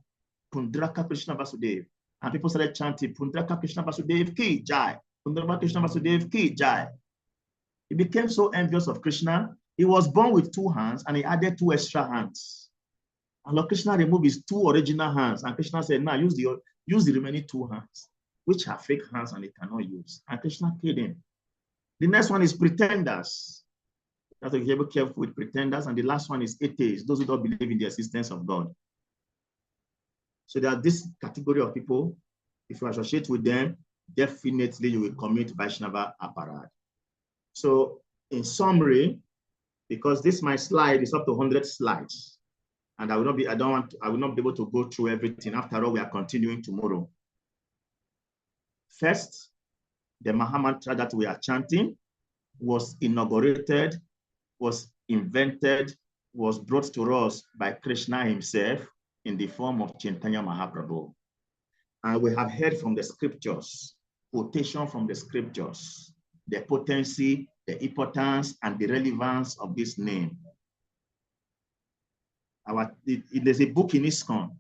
Pundraka Krishna Vasudev. And people started chanting, Pundraka Krishna Vasudev Ki Jai. Pundraka Krishna Vasudev Ki Jai. He became so envious of Krishna He was born with 2 hands and he added 2 extra hands. And Lord Krishna removed his 2 original hands. And Krishna said, now use the remaining 2 hands, which are fake hands and they cannot use. And Krishna killed him. The next one is pretenders. You have to be very careful with pretenders. And the last one is atheists, those who don't believe in the existence of God. So there are this category of people. If you associate with them, definitely you will commit Vaishnava aparad. So in summary, because this my slide is up to 100 slides, and I will not be able to go through everything. After all, we are continuing tomorrow. First, the Mahamantra that we are chanting was inaugurated, was invented, was brought to us by Krishna himself in the form of Chaitanya Mahaprabhu. And we have heard from the scriptures, quotation from the scriptures, the potency, the importance, and the relevance of this name. There's a book in ISKCON.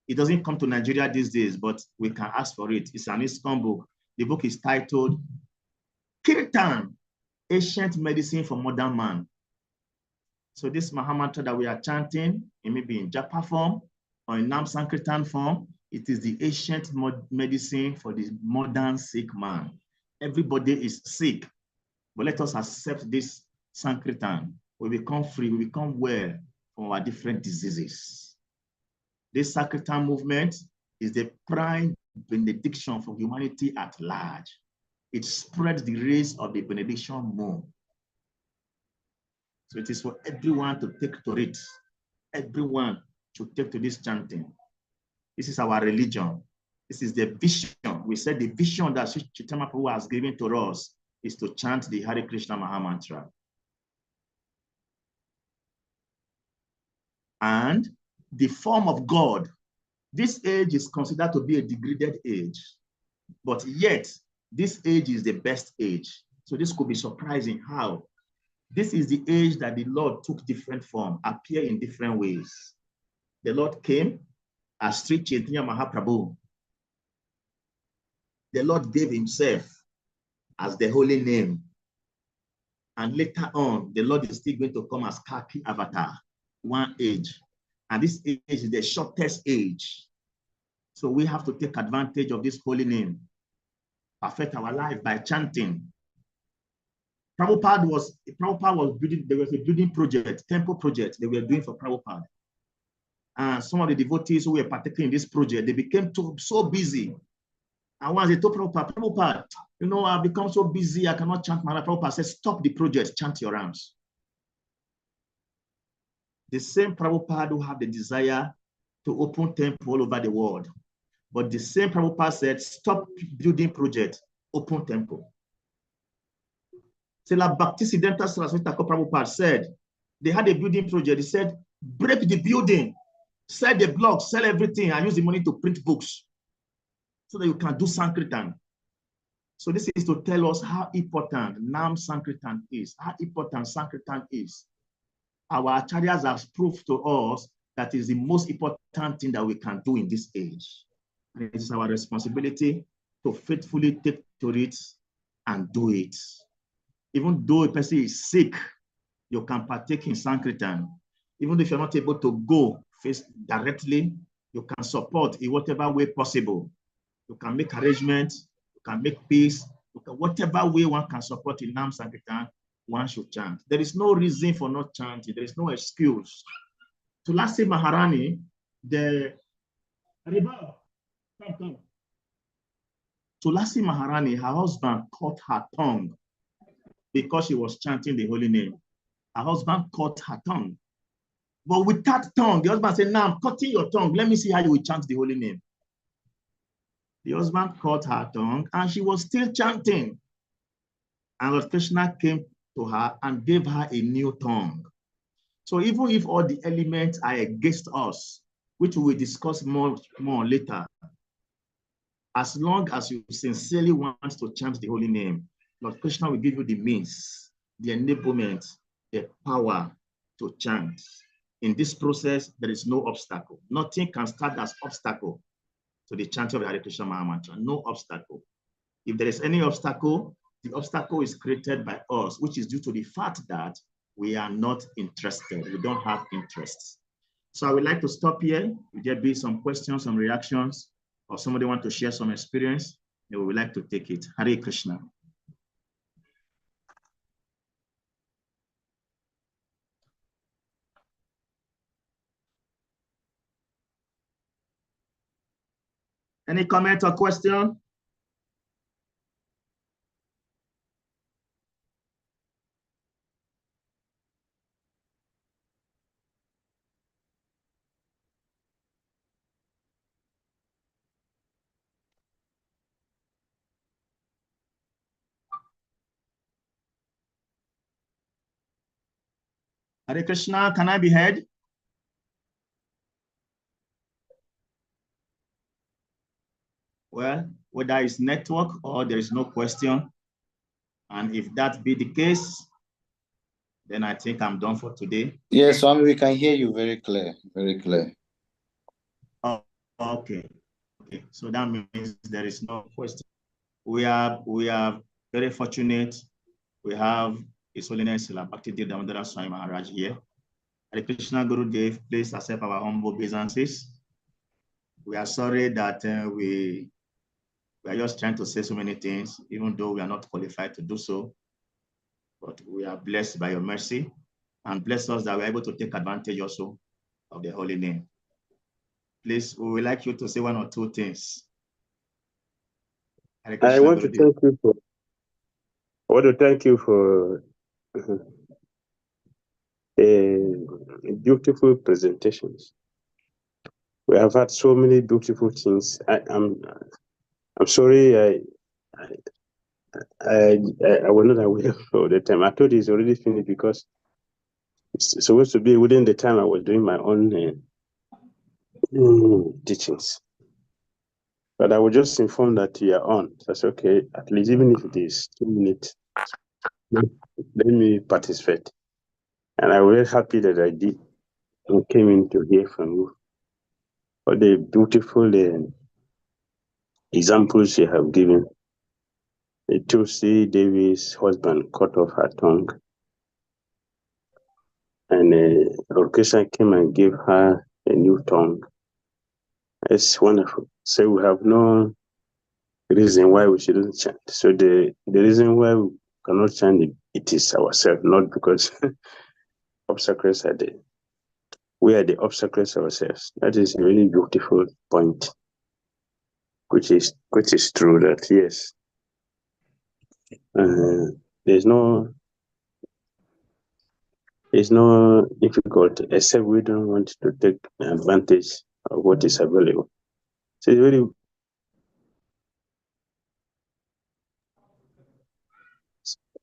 It doesn't come to Nigeria these days, but we can ask for it. It's an ISKCON book. The book is titled Kirtan, Ancient Medicine for Modern Man. So this Mahamantra that we are chanting, it may be in Japa form or in Nam Sankirtan form. It is the ancient medicine for the modern sick man. Everybody is sick, but let us accept this Sankirtan. We become free, we become well from our different diseases. This Sankirtan movement is the prime benediction for humanity at large. It spreads the rays of the benediction moon. So it is for everyone to take to it. Everyone should take to this chanting. This is our religion. This is the vision. We said the vision that Chaitanya Prabhu has given to us is to chant the Hare Krishna Mahamantra. And the form of God, this age is considered to be a degraded age, but yet this age is the best age. So this could be surprising how this is the age that the Lord took different form, appear in different ways. The Lord came as Sri Chaitanya Mahaprabhu. The Lord gave himself as the holy name. And later on, the Lord is still going to come as Kalki Avatar, one age. And this age is the shortest age. So we have to take advantage of this holy name, perfect our life by chanting. Prabhupada was building, there was a building project, temple project they were doing for Prabhupada. And some of the devotees who were partaking in this project, they became so busy. And once they told Prabhupada, you know, I've become so busy, I cannot chant my life. Prabhupada said, stop the project, chant your rounds. The same Prabhupada who have the desire to open temple all over the world. But the same Prabhupada said, stop building project, open temple. Srila Bhaktisiddhanta Saraswati Thakur Prabhupada said, they had a building project. He said, break the building, sell the blocks, sell everything, and use the money to print books so that you can do Sankirtan. So this is to tell us how important Nam Sankirtan is, how important Sankirtan is. Our acharyas have proved to us that is the most important thing that we can do in this age. And it is our responsibility to faithfully take to it and do it. Even though a person is sick, you can partake in Sankirtan. Even if you're not able to go face directly, you can support in whatever way possible. You can make arrangements, you can make peace, whatever way one can support in Nam Sankirtan, one should chant. There is no reason for not chanting. There is no excuse. Tulasi Maharani, Tulasi Maharani, her husband cut her tongue because she was chanting the holy name. Her husband cut her tongue. But with that tongue, the husband said, now I'm cutting your tongue. Let me see how you will chant the holy name. The husband cut her tongue and she was still chanting. And Lord Krishna came to her and gave her a new tongue. So even if all the elements are against us, which we will discuss more later, as long as you sincerely want to chant the holy name, Lord Krishna will give you the means, the enablement, the power to chant. In this process, there is no obstacle. Nothing can stand as obstacle to the chanting of the Hare Krishna Mahamantra. No obstacle. If there is any obstacle, the obstacle is created by us, which is due to the fact that we are not interested. We don't have interest. So I would like to stop here. If there be some questions, some reactions, or somebody want to share some experience, then we would like to take it. Hare Krishna. Any comment or question? Hare Krishna, can I be heard? Well, whether it's network or there is no question, and if that be the case, then I think I'm done for today. Yes, Swami, we can hear you very clear, very clear. Oh, okay. Okay, so that means there is no question. We are very fortunate. We have His Holiness Bhakti Damodara Swami Maharaj here. Hare Krishna Gurudev, please accept our humble obeisances. We are sorry that we are just trying to say so many things, even though we are not qualified to do so. But we are blessed by your mercy, and bless us that we are able to take advantage also of the holy name. Please, we would like you to say one or two things. I want to thank you for beautiful presentations. We have had so many beautiful things. I'm sorry I was not aware of the time. I thought it's already finished because it's supposed to be within the time I was doing my own teachings. But I was just informed that you are on. That's okay. At least even if it is 2 minutes, let me participate. And I'm very happy that I did and came in to hear from you. For the beautiful examples you have given. The Tulsi Devi's husband cut off her tongue. And Lord Krishna came and gave her a new tongue. It's wonderful. So we have no reason why we shouldn't chant. So the reason why we cannot chant it is ourselves, not because obstacles are there. We are the obstacles ourselves. That is a really beautiful point, which is true that yes, there's no difficulty except we don't want to take advantage of what is available. So it's very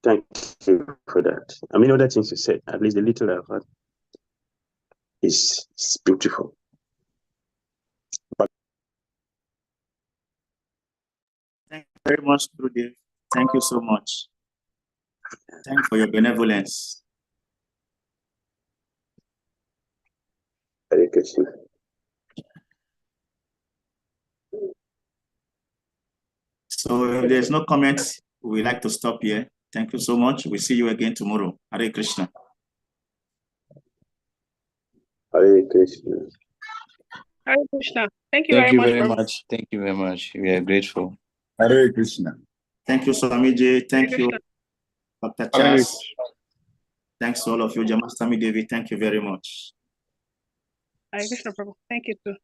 thank you for that. I mean, other things you said, at least the little I've had, is beautiful. But thank you very much, Gurudev. Thank you so much. Thank you for your benevolence. Hare Krishna. So if there's no comments, we'd like to stop here. Thank you so much. We'll see you again tomorrow. Hare Krishna. Hare Krishna. Hare Krishna. Thank you Thank you very Prabhu. much. Thank you very much. We are grateful. Hare Krishna. Thank you, Swamiji. Thank Hare you, Krishna. Dr. Hare Charles. Thanks to all of you. Jamastami Devi, thank you very much. Hare Krishna Prabhu. Thank you too.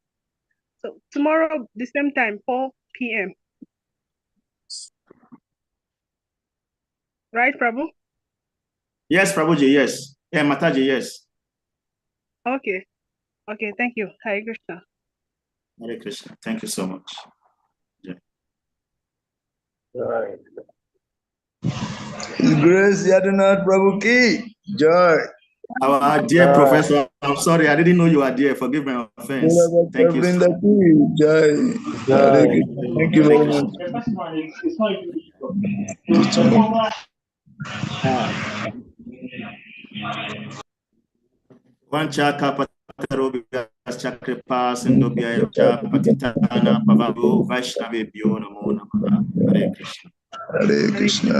So tomorrow, the same time, 4 p.m. Right, Prabhu? Yes, Prabhuji, yes. Yeah, Mataji, yes. Okay. Okay, thank you. Hare Krishna. Hare Krishna. Thank you so much. Grace Yadunath Prabhu Ki Joy. Our dear professor, I'm sorry, I didn't know you are there. Forgive my offense. Thank you. Joy. Thank you very much. Vanchaka Patarobia Chakripa Sindobia Patitana Pavago Vaishnave Bio Namo Namaha. Hare Krishna. Hare Krishna.